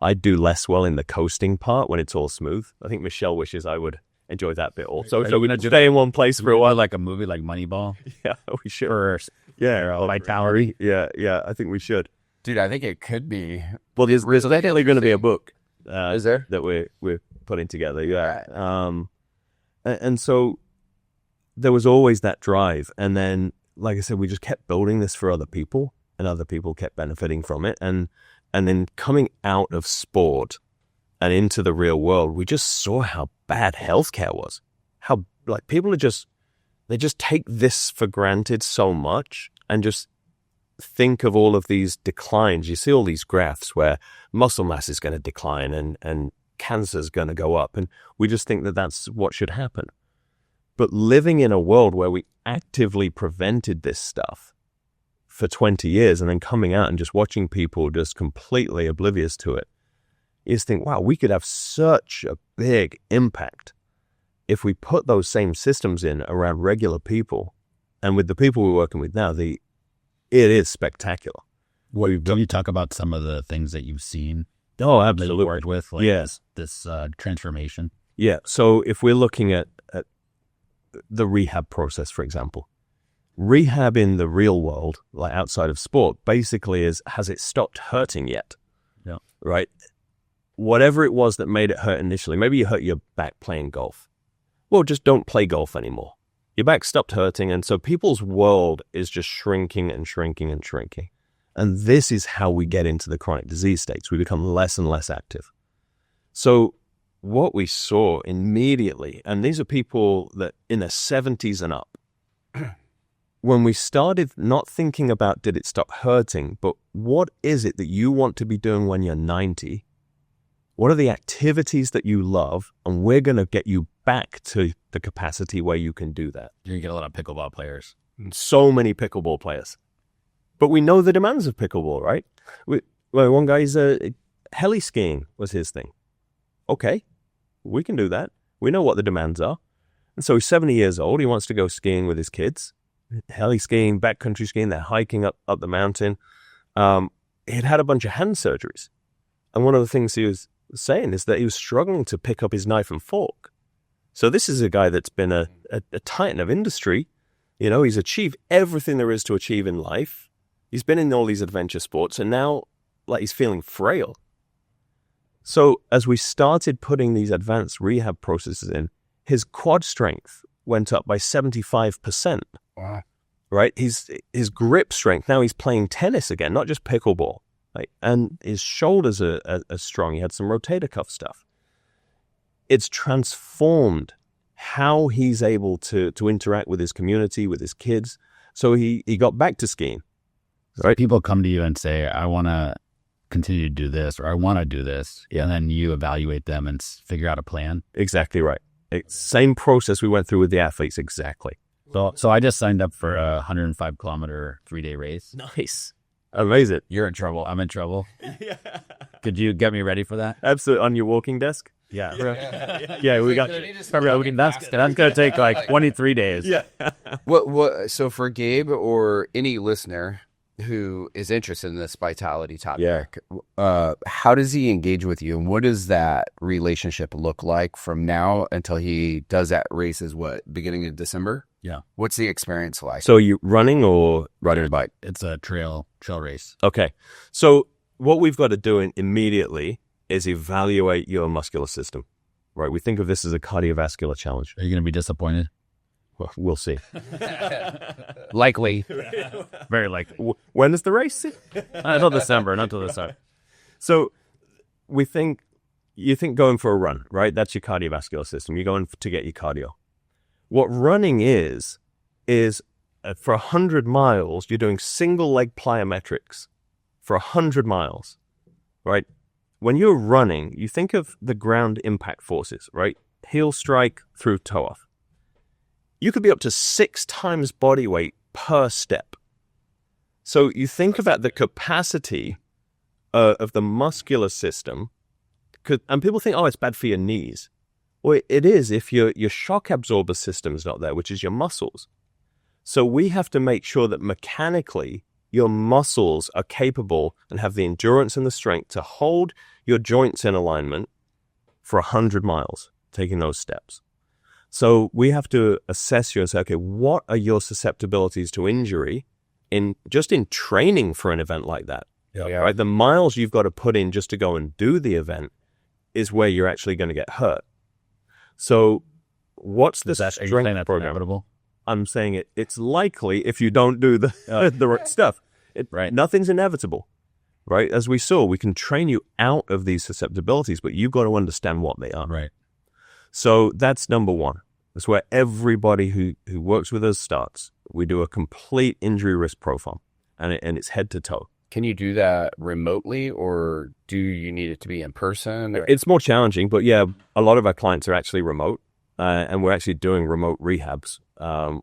I do less well in the coasting part when it's all smooth. I think Michelle wishes I would enjoy that bit also. So we stay in one place for a while. Like a movie like Moneyball? Yeah, we should. Or Vitality? Yeah, I think we should. Dude, I think it could be. Well, there's definitely going to be a book. Is there? That we're putting together, yeah. And so there was always that drive, and then, like I said, we just kept building this for other people, and other people kept benefiting from it, and then coming out of sport and into the real world, we just saw how bad healthcare was. How like people they just take this for granted so much, and just think of all of these declines. You see all these graphs where muscle mass is going to decline and cancer is going to go up. And we just think that that's what should happen. But living in a world where we actively prevented this stuff for 20 years and then coming out and just watching people just completely oblivious to it, is think, wow, we could have such a big impact if we put those same systems in around regular people. And with the people we're working with now, it is spectacular. Can you talk about some of the things that you've seen? Oh, That absolutely. you worked with, like Yes. this transformation? Yeah. So if we're looking at the rehab process, for example, rehab in the real world, like outside of sport, basically has it stopped hurting yet? Yeah. Right? Whatever it was that made it hurt initially, maybe you hurt your back playing golf. Well, just don't play golf anymore. Your back stopped hurting, and so people's world is just shrinking and shrinking and shrinking. And this is how we get into the chronic disease states. We become less and less active. So what we saw immediately, and these are people that in their 70s and up, when we started not thinking about did it stop hurting, but what is it that you want to be doing when you're 90? What are the activities that you love? And we're going to get you back to the capacity where you can do that. You're going to get a lot of pickleball players. So many pickleball players. But we know the demands of pickleball, right? One guy's heli skiing was his thing. Okay, we can do that. We know what the demands are. And so he's 70 years old. He wants to go skiing with his kids. Heli skiing, backcountry skiing, they're hiking up the mountain. He'd had a bunch of hand surgeries. And one of the things he was saying is that he was struggling to pick up his knife and fork. So this is a guy that's been a titan of industry. You know, he's achieved everything there is to achieve in life. He's been in all these adventure sports, and now, like, he's feeling frail. So as we started putting these advanced rehab processes in, his quad strength went up by 75%. Wow. Right? His grip strength, now he's playing tennis again, not just pickleball. Right? And his shoulders are strong. He had some rotator cuff stuff. It's transformed how he's able to interact with his community, with his kids. So he got back to skiing. Right? People come to you and say, I want to continue to do this, or I want to do this. Yeah. And then you evaluate them and figure out a plan. Exactly right. Same process we went through with the athletes. Exactly. So I just signed up for a 105-kilometer 3-day race. Nice. Amazing. You're in trouble. I'm in trouble. Yeah. Could you get me ready for that? Absolutely. On your walking desk? Yeah. Yeah, we got that's going to take like 23 days. Yeah. So for Gabe or any listener who is interested in this vitality topic, how does he engage with you, and what does that relationship look like from now until he does that race? Is beginning of December? Yeah. What's the experience like? So you running or riding a bike? It's a trail race. Okay. So what we've got to do immediately is evaluate your muscular system, right? We think of this as a cardiovascular challenge. Are you going to be disappointed? Well, we'll see. Likely. Very likely. When is the race? Not December. So you think going for a run, right? That's your cardiovascular system. You're going to get your cardio. What running is for 100 miles, you're doing single leg plyometrics for 100 miles, right? When you're running, you think of the ground impact forces, right? Heel strike through toe off. You could be up to 6 times body weight per step. So you think about the capacity of the muscular system, and people think, oh, it's bad for your knees. Well, it is if your shock absorber system is not there, which is your muscles. So we have to make sure that mechanically your muscles are capable and have the endurance and the strength to hold your joints in alignment for 100 miles, taking those steps. So we have to assess you and say, okay, what are your susceptibilities to injury in training for an event like that? Yeah. Right? The miles you've got to put in just to go and do the event is where you're actually going to get hurt. So what's the strength program? Inevitable? I'm saying it's likely if you don't do the right stuff. Right. Nothing's inevitable, right? As we saw, we can train you out of these susceptibilities, but you've got to understand what they are. Right. So that's number one. That's where everybody who works with us starts. We do a complete injury risk profile. and it's head to toe. Can you do that remotely, or do you need it to be in person? It's more challenging, but yeah, a lot of our clients are actually remote, and we're actually doing remote rehabs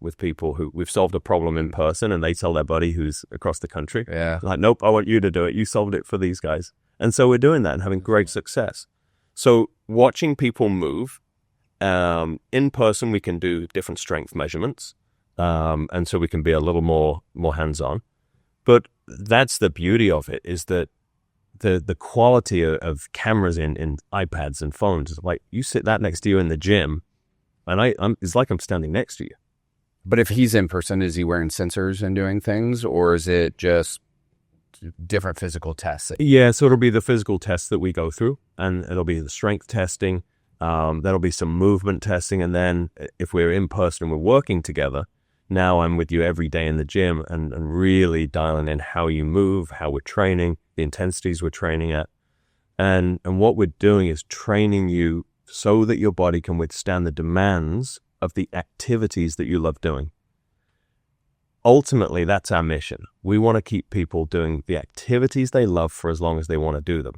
with people who we've solved a problem in person, and they tell their buddy who's across the country, like, nope, I want you to do it. You solved it for these guys. And so we're doing that and having great success. So watching people move, in person, we can do different strength measurements, and so we can be a little more hands-on. But that's the beauty of it, is that the quality of cameras in iPads and phones is like, you sit that next to you in the gym, and it's like I'm standing next to you. But if he's in person, is he wearing sensors and doing things, or is it just different physical tests? Yeah, so it'll be the physical tests that we go through, and it'll be the strength testing. There'll be some movement testing, and then if we're in person and we're working together, now I'm with you every day in the gym and really dialing in how you move, how we're training, the intensities we're training at. And what we're doing is training you so that your body can withstand the demands of the activities that you love doing. Ultimately, that's our mission. We want to keep people doing the activities they love for as long as they want to do them,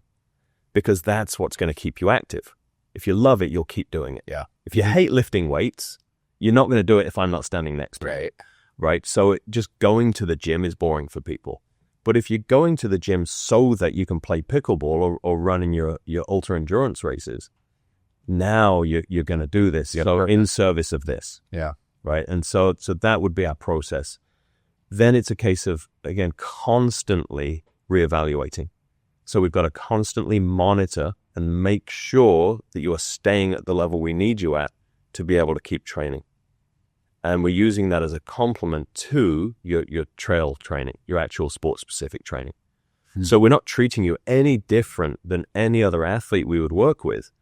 because that's what's going to keep you active. If you love it, you'll keep doing it. Yeah. If you hate lifting weights, you're not going to do it if I'm not standing next to you. Right. So just going to the gym is boring for people. But if you're going to the gym so that you can play pickleball or run in your ultra endurance races, now you're going to do this. So in service of this. Yeah. Right. And so that would be our process. Then it's a case of, again, constantly reevaluating. So we've got to constantly monitor and make sure that you are staying at the level we need you at to be able to keep training. And we're using that as a complement to your trail training, your actual sport-specific training. So we're not treating you any different than any other athlete we would work with.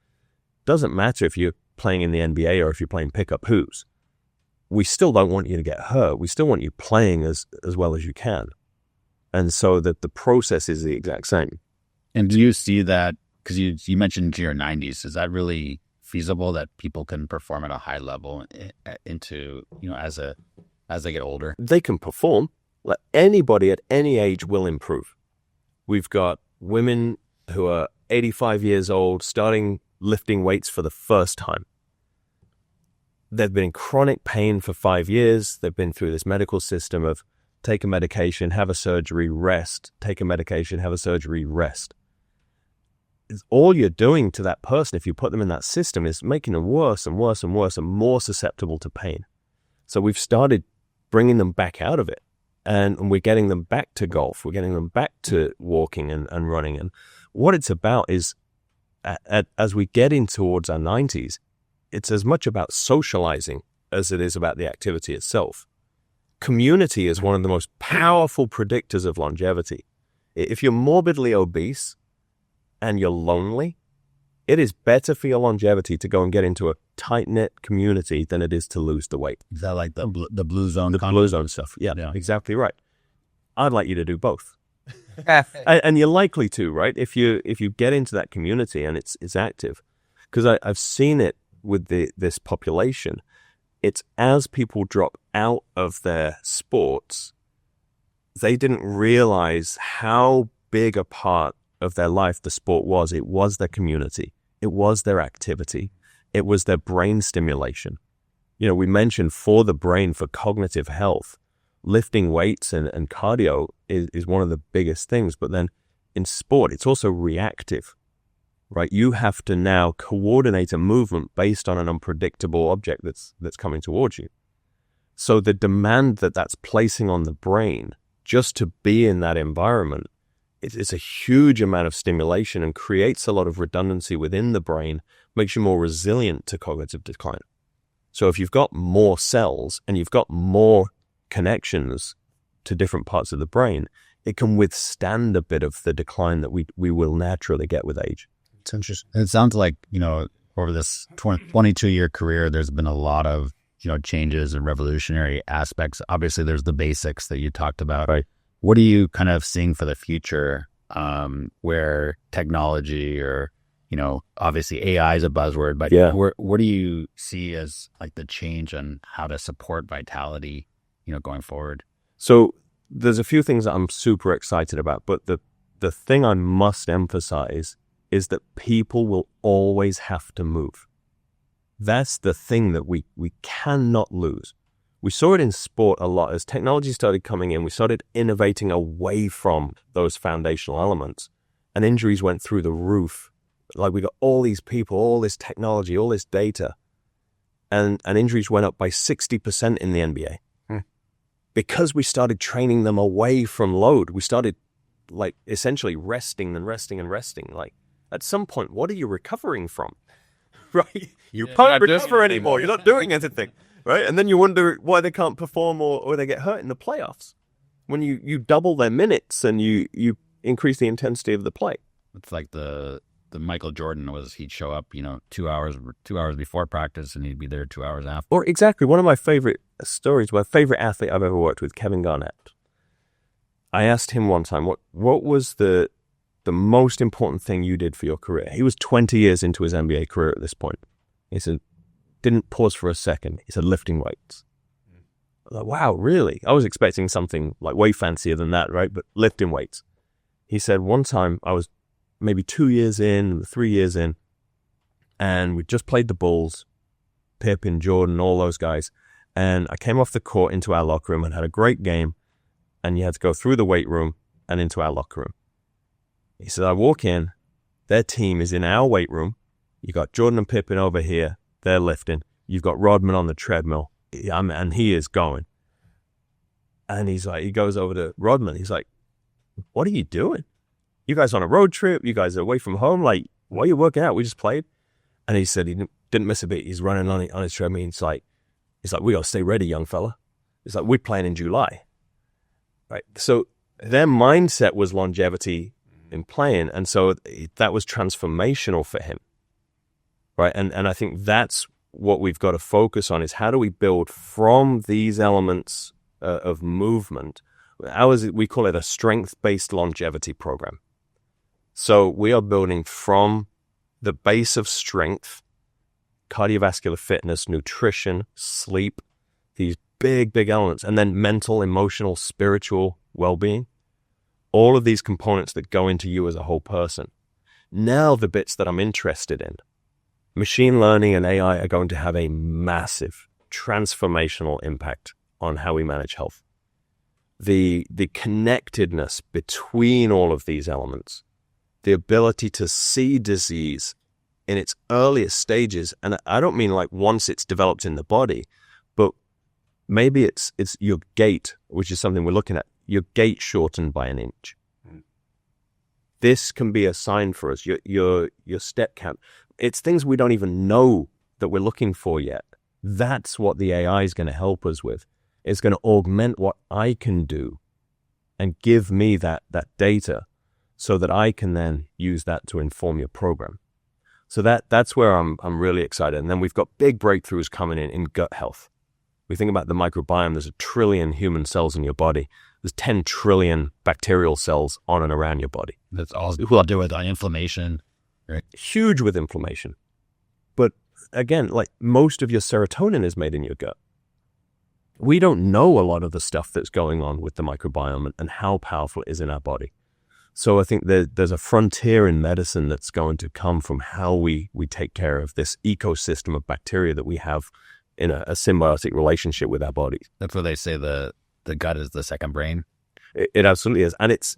Doesn't matter if you're playing in the NBA or if you're playing pickup hoops. We still don't want you to get hurt. We still want you playing as well as you can. And so that the process is the exact same. And do you see that, because you mentioned your 90s, is that really feasible that people can perform at a high level into, as they get older? They can perform. Like anybody at any age will improve. We've got women who are 85 years old starting lifting weights for the first time. They've been in chronic pain for 5 years. They've been through this medical system of take a medication, have a surgery, rest, take a medication, have a surgery, rest. All you're doing to that person, if you put them in that system, is making them worse and worse and worse and more susceptible to pain. So we've started bringing them back out of it, and we're getting them back to golf. We're getting them back to walking and running. And what it's about is, as we get in towards our 90s, it's as much about socializing as it is about the activity itself. Community is one of the most powerful predictors of longevity. If you're morbidly obese and you're lonely, it is better for your longevity to go and get into a tight-knit community than it is to lose the weight. Is that like the blue zone? The blue zone stuff. Yeah, exactly right. I'd like you to do both. And you're likely to, right? If you get into that community and it's active. Because I've seen it with this population. It's as people drop out of their sports, they didn't realize how big a part of their life the sport was. It was their community. It was their activity. It was their brain stimulation. We mentioned for the brain, for cognitive health, lifting weights and cardio is one of the biggest things. But then in sport, it's also reactive, right? You have to now coordinate a movement based on an unpredictable object that's coming towards you. So the demand that's placing on the brain just to be in that environment, it's a huge amount of stimulation and creates a lot of redundancy within the brain, makes you more resilient to cognitive decline. So if you've got more cells and you've got more connections to different parts of the brain, it can withstand a bit of the decline that we will naturally get with age. It's interesting. It sounds like, over this 22-year career, there's been a lot of, changes and revolutionary aspects. Obviously, there's the basics that you talked about. Right. What are you kind of seeing for the future where technology or, obviously AI is a buzzword, but what do you see as like the change on how to support vitality, going forward? So there's a few things that I'm super excited about, but the thing I must emphasize is that people will always have to move. That's the thing that we cannot lose. We saw it in sport a lot. As technology started coming in, we started innovating away from those foundational elements, and injuries went through the roof. Like, we got all these people, all this technology, all this data, and injuries went up by 60% in the NBA. Because we started training them away from load. We started, like, essentially resting and resting and resting. Like, at some point, what are you recovering from? Right? You can't recover anymore. You're not doing anything. Right? And then you wonder why they can't perform or they get hurt in the playoffs. When you double their minutes and you increase the intensity of the play. It's like the Michael Jordan he'd show up, 2 hours before practice, and he'd be there 2 hours after. Or exactly, one of my favorite stories, my favorite athlete I've ever worked with, Kevin Garnett. I asked him one time, what was the most important thing you did for your career? He was 20 years into his NBA career at this point. He said, didn't pause for a second. He said, lifting weights. I was like, wow, really? I was expecting something like way fancier than that, right? But lifting weights. He said, one time I was maybe 2 years in, 3 years in, and we just played the Bulls, Pippen, Jordan, all those guys. And I came off the court into our locker room and had a great game. And you had to go through the weight room and into our locker room. He said, I walk in, their team is in our weight room. You got Jordan and Pippen over here. They're lifting. You've got Rodman on the treadmill. And he is going. And he goes over to Rodman. He's like, what are you doing? You guys on a road trip? You guys are away from home? Like, why are you working out? We just played. And he said he didn't miss a beat. He's running on his treadmill. He's like, we got to stay ready, young fella. It's like, we're playing in July. Right. So their mindset was longevity in playing. And so that was transformational for him. Right. And I think that's what we've got to focus on, is how do we build from these elements of movement. We call it a strength-based longevity program. So we are building from the base of strength, cardiovascular fitness, nutrition, sleep, these big elements, and then mental, emotional, spiritual well-being. All of these components that go into you as a whole person. Now the bits that I'm interested in. Machine learning and AI are going to have a massive transformational impact on how we manage health. The connectedness between all of these elements, the ability to see disease in its earliest stages, and I don't mean like once it's developed in the body, but maybe it's your gait, which is something we're looking at, your gait shortened by an inch. This can be a sign for us, your step count. It's things we don't even know that we're looking for yet. That's what the AI is going to help us with. It's going to augment what I can do and give me that data so that I can then use that to inform your program. So that's where I'm really excited. And then we've got big breakthroughs coming in gut health. We think about the microbiome. There's 1 trillion human cells in your body. There's 10 trillion bacterial cells on and around your body. That's all we'll do with inflammation. Right? Huge with inflammation. But again, like most of your serotonin is made in your gut. We don't know a lot of the stuff that's going on with the microbiome and how powerful it is in our body. So I think there's a frontier in medicine that's going to come from how we take care of this ecosystem of bacteria that we have in a symbiotic relationship with our bodies. That's what they say, the gut is the second brain. It absolutely is. And it's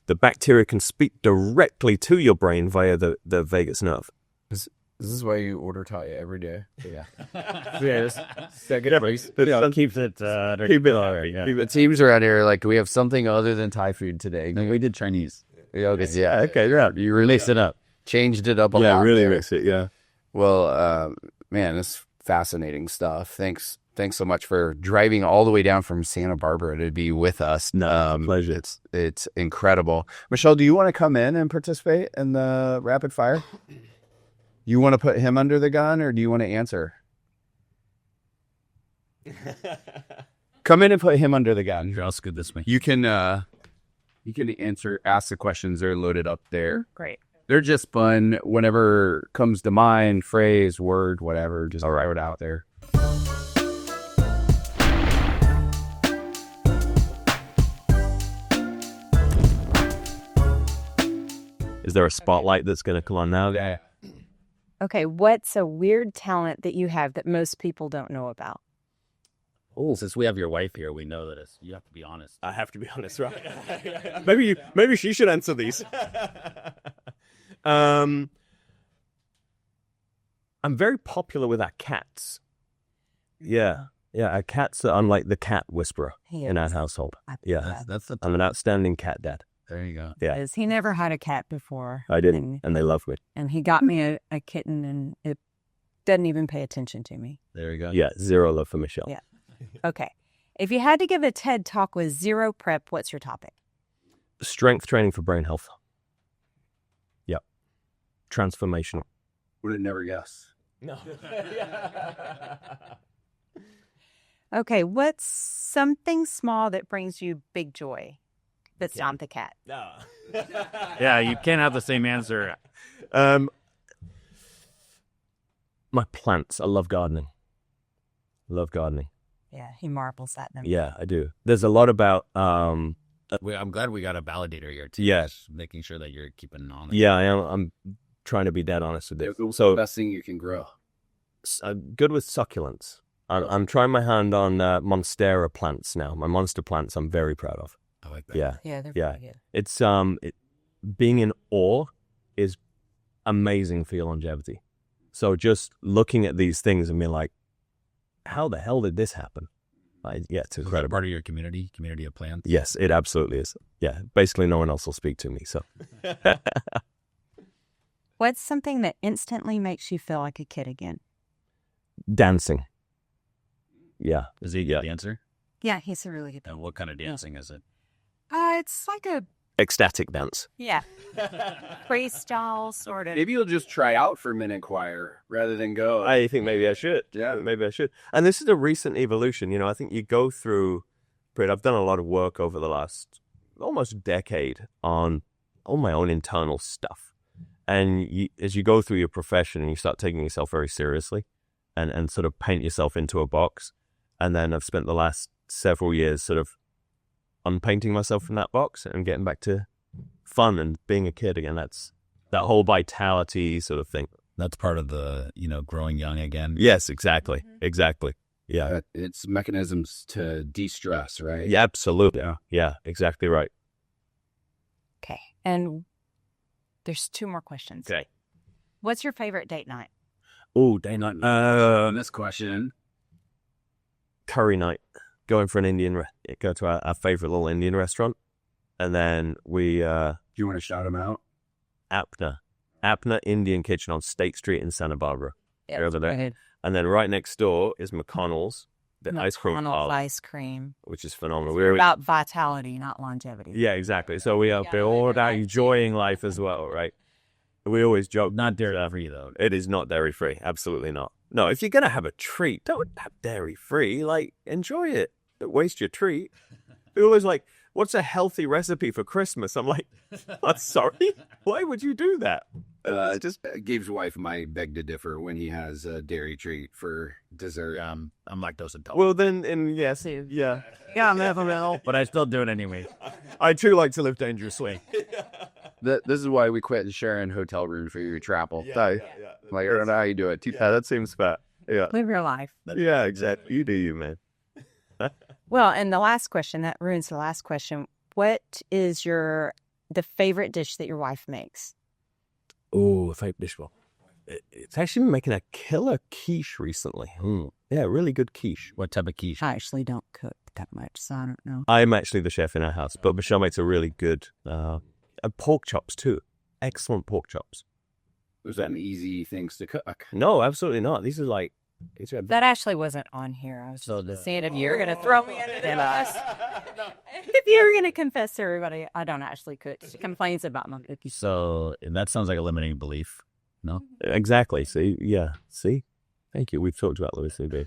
the bacteria can speak directly to your brain via the vagus nerve. This is why you order Taya every day. Yeah. Second place. Keeps it keep it all right. Yeah. The teams around here are like, we have something other than Thai food today. No, we did Chinese. Yeah, okay. Yeah, okay, yeah. You released it up. Changed it up a lot. Yeah, really there. mixed it, yeah. Well, man, it's fascinating stuff. Thanks so much for driving all the way down from Santa Barbara to be with us. Pleasure. It's incredible. Michelle, do you want to come in and participate in the rapid fire? You want to put him under the gun, or do you want to answer? Come in and put him under the gun. I'll scoot this way. You can ask the questions. They're loaded up there. Great. They're just fun. Whenever comes to mind, phrase, word, whatever, just throw it out there. Is there a spotlight that's going to come on now? Yeah. Okay, what's a weird talent that you have that most people don't know about? Oh, since we have your wife here, we know that you have to be honest. I have to be honest, right? maybe she should answer these. I'm very popular with our cats. Yeah, our cats are unlike the cat whisperer in our household. Yeah, I'm an outstanding cat dad. There you go. Yeah, Because he never had a cat before. I didn't, and they love me. And he got me a kitten, and it doesn't even pay attention to me. There you go. Yeah, zero love for Michelle. Yeah. Okay. If you had to give a TED Talk with zero prep, what's your topic? Strength training for brain health. Yep. Transformational. Would have never guessed. No. Okay. What's something small that brings you big joy? That's not the cat. No. Yeah, you can't have the same answer. My plants. I love gardening. Yeah, he marvels at them. Yeah, I do. There's a lot about I'm glad we got a validator here too. Yes. Making sure that you're keeping on. Yeah, I am. I'm trying to be dead honest with it. What's So the best thing you can grow? I'm good with succulents. I'm trying my hand on Monstera plants now. My monster plants I'm very proud of. I like that. Yeah. Yeah, they're Yeah. pretty good. It's being in awe is amazing for your longevity. So just looking at these things and being like, how the hell did this happen? Yeah, it's Is that incredible. part of your community of plants? Yes, it absolutely is. Yeah, basically no one else will speak to me. So What's something that instantly makes you feel like a kid again? dancing. Yeah. Is he the answer? Yeah, he's a really good. And what kind of dancing is it? It's like a Ecstatic dance. freestyle sort of. Maybe you'll just try out for minute choir rather than go. I think maybe I should. Yeah. Maybe I should. And this is a recent evolution. You know, I think you go through, I've done a lot of work over the last almost decade on all my own internal stuff. And as you go through your profession and you start taking yourself very seriously and sort of paint yourself into a box. And then I've spent the last several years sort of unpainting myself from that box and getting back to fun and being a kid again. That's that whole vitality sort of thing. That's part of the, growing young again. Yes, exactly. Exactly. Yeah. It's mechanisms to de-stress, right? Yeah, absolutely. Yeah. Yeah, exactly right. Okay, and there's two more questions. Okay. What's your favorite date night? Oh, day night. This question. Curry night. Going for an go to our favorite little Indian restaurant. And then we, Do you want to shout them out? Apna Indian Kitchen on State Street in Santa Barbara. They're over there. Good. And then right next door is McConnell's, the ice cream McConnell's parlor, ice cream. which is phenomenal. It's about vitality, not longevity. Yeah, exactly. So we are all about enjoying life as well, right? We always joke. Not dairy-free, though. It is not dairy-free. Absolutely not. No, if you're going to have a treat, don't have dairy-free. Like, enjoy it. Don't waste your treat. We're always like, what's a healthy recipe for Christmas? I'm like, I'm sorry? Why would you do that? Gabe's wife might beg to differ when he has a dairy treat for dessert. I'm lactose intolerant. Well, then, yes. Yeah. Yeah, I'm never but I still do it anyway. I too like to live dangerously. This is why we quit sharing hotel rooms for your travel. Yeah. Like, I don't know how you do it. Yeah, that seems fair. Yeah. Live your life. Yeah, exactly. You do you, man. Well, and the last question, that ruins the last question. What is the favorite dish that your wife makes? Oh, favorite dish. Well, it's actually been making a killer quiche recently. Yeah, really good quiche. What type of quiche? I actually don't cook that much, so I don't know. I'm actually the chef in our house, but Michelle makes a really good pork chops too. Excellent pork chops. Those aren't easy things to cook. No, absolutely not. These are like... That actually wasn't on here. I was just seeing if you were going to throw me under the bus. If you were going to confess to everybody, I don't actually cook. She complains about my cookies. So that sounds like a limiting belief. No? Exactly. See? Yeah. See? Thank you. We've talked about Louis C.B.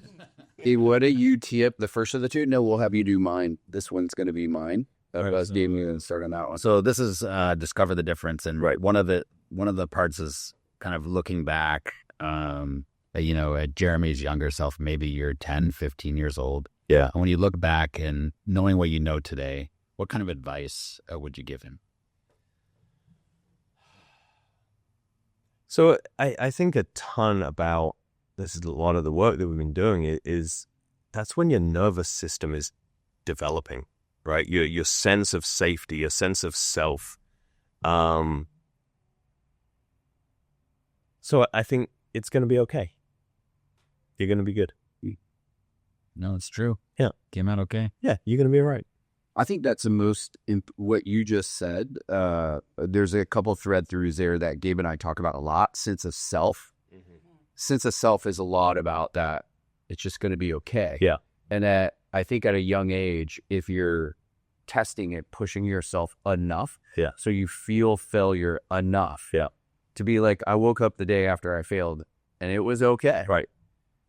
Hey, what do you tee up the first of the two? No, we'll have you do mine. This one's going to be mine. Us Damien start on that one. So this is discover the difference, and Right. one of the parts is kind of looking back. At Jeremy's younger self, maybe you're 10, 15 years old. Yeah. And when you look back and knowing what you know today, what kind of advice would you give him? So I think a ton about, this is a lot of the work that we've been doing is that's when your nervous system is developing, right? Your sense of safety, your sense of self. So I think it's going to be okay. You're going to be good. No, it's true. Yeah. Came out okay. Yeah, you're going to be all right. I think that's the most, what you just said. There's a couple thread throughs there that Gabe and I talk about a lot. Sense of self. Sense of self is a lot about that. It's just going to be okay. Yeah. And I think at a young age, if you're testing it, pushing yourself enough, so you feel failure enough, to be like, I woke up the day after I failed and it was okay. Right.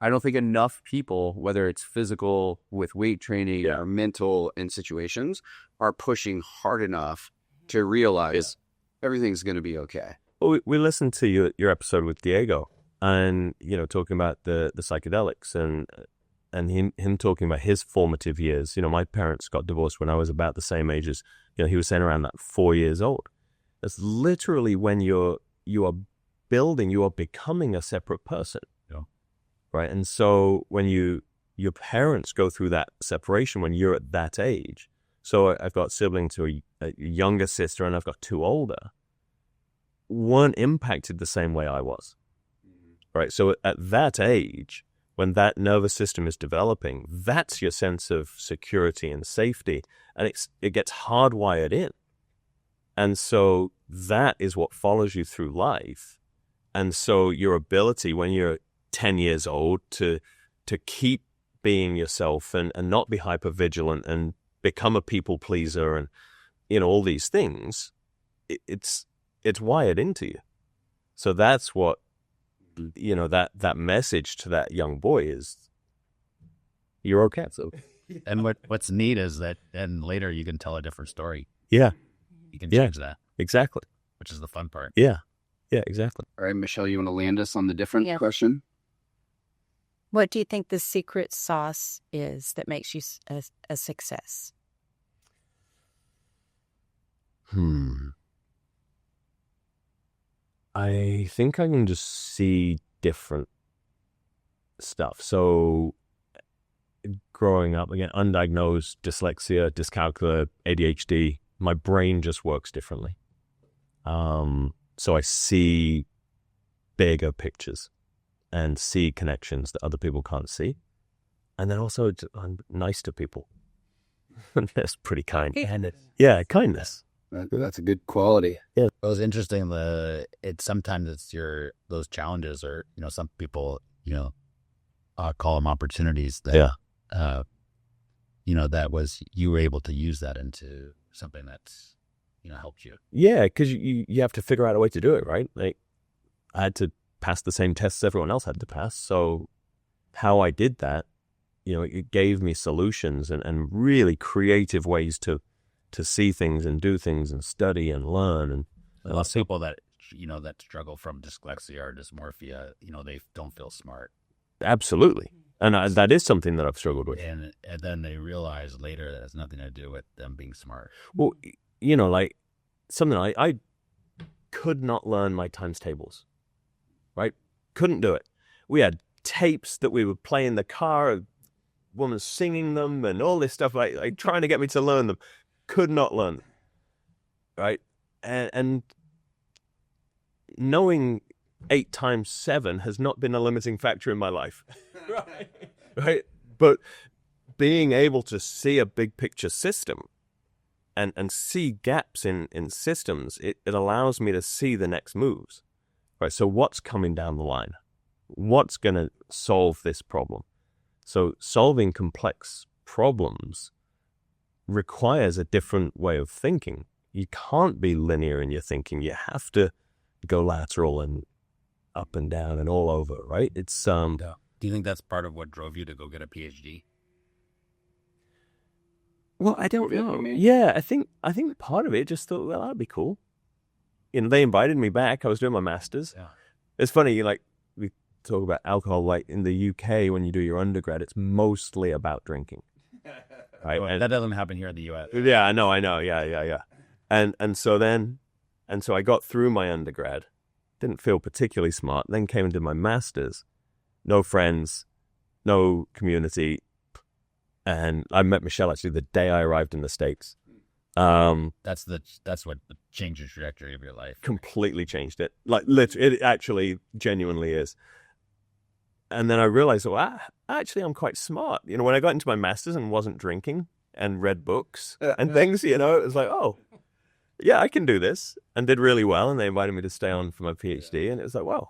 I don't think enough people, whether it's physical with weight training or mental in situations, are pushing hard enough to realize everything's going to be okay. Well, we listened to your episode with Diego, and talking about the psychedelics and him talking about his formative years. My parents got divorced when I was about the same age as he was saying, around that 4 years old. That's literally when you are becoming a separate person. Right. And so when your parents go through that separation when you're at that age. So I've got siblings who are a younger sister and I've got two older, weren't impacted the same way I was. Right. So at that age, when that nervous system is developing, that's your sense of security and safety. And it gets hardwired in. And so that is what follows you through life. And so your ability when you're 10 years old to keep being yourself and not be hypervigilant and become a people pleaser and all these things, it's wired into you. So that's what that message to that young boy is, you're okay. So and what's neat is that then later you can tell a different story. Yeah. You can change that. Exactly. Which is the fun part. Yeah, exactly. All right, Michelle, you want to land us on the different question? What do you think the secret sauce is that makes you a success? I think I can just see different stuff. So growing up, again, undiagnosed dyslexia, dyscalculia, ADHD, my brain just works differently. So I see bigger pictures and see connections that other people can't see. And then also I'm nice to people. That's pretty kind. Yeah, kindness. That's a good quality. Yeah. It was interesting. Sometimes it's those challenges, or some people call them opportunities. That, that was, you were able to use that into something that's helped you. Yeah, because you have to figure out a way to do it, right? Like I had to pass the same tests everyone else had to pass. So how I did that, it gave me solutions and really creative ways to see things and do things and study and learn. And a lot of people that that struggle from dyslexia or dysmorphia, they don't feel smart. Absolutely. And that is something that I've struggled with. And then they realize later that it has nothing to do with them being smart. Well, like something I could not learn my times tables, right? Couldn't do it. We had tapes that we would play in the car, a woman singing them and all this stuff, like trying to get me to learn them. Could not learn them, right? And knowing 8 times 7 has not been a limiting factor in my life. Right? But being able to see a big picture system and see gaps in systems, it allows me to see the next moves. Right? So what's coming down the line? What's going to solve this problem? So solving complex problems requires a different way of thinking. You can't be linear in your thinking. You have to go lateral and up and down and all over, right? It's Do you think that's part of what drove you to go get a PhD? Well, I don't know. Yeah, I think part of it just thought, well, that'd be cool. They invited me back. I was doing my master's. Yeah. It's funny, like we talk about alcohol, like in the UK when you do your undergrad, it's mostly about drinking. Right? Well, that doesn't happen here in the US. Yeah, I know. Yeah. And so I got through my undergrad, didn't feel particularly smart. Then came and did my master's. No friends, no community. And I met Michelle actually the day I arrived in the States. That's what changed the trajectory of your life. Completely changed it. Like literally, it actually genuinely is. And then I realized, actually, I'm quite smart. You know, when I got into my master's and wasn't drinking and read books and things, you know, it was like, oh, yeah, I can do this, and did really well. And they invited me to stay on for my PhD, and it was like, wow,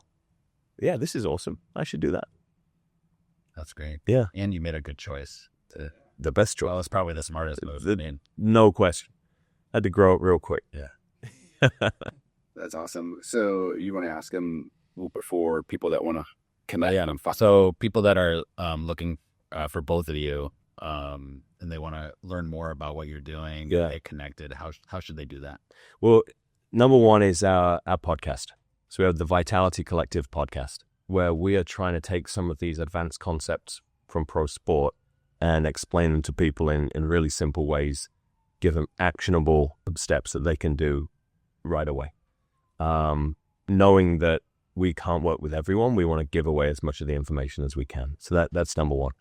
yeah, this is awesome. I should do that. That's great. Yeah, and you made a good choice. The best choice. Well, it's probably the smartest move. No question. Had to grow up real quick. Yeah, that's awesome. So you want to ask them before people that want to connect? Yeah. So people that are looking for both of you, and they want to learn more about what you're doing, get connected, how should they do that? Well, number one is our podcast. So we have the Vitality Collective podcast, where we are trying to take some of these advanced concepts from pro sport and explain them to people in really simple ways, give them actionable steps that they can do right away. Knowing that we can't work with everyone, we want to give away as much of the information as we can. So that's number one.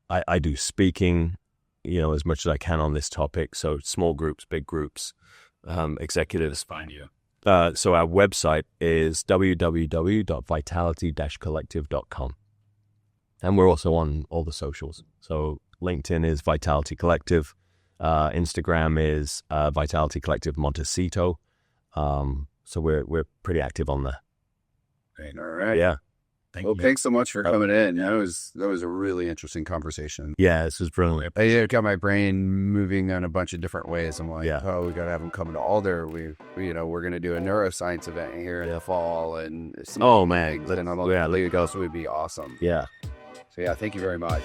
I do speaking, you know, as much as I can on this topic. So small groups, big groups, executives. Find you. So our website is www.vitality-collective.com. And we're also on all the socials. So LinkedIn is Vitality Collective. Instagram is Vitality Collective Montecito. So we're pretty active on there. Great. All right. Yeah. Thanks so much for coming in. That was a really interesting conversation. Yeah, this was brilliant. It got my brain moving in a bunch of different ways. I'm like, we got to have them come to Alder. We're going to do a neuroscience event here in the fall, and oh man, and all the Legos would be awesome. Yeah. So yeah, thank you very much.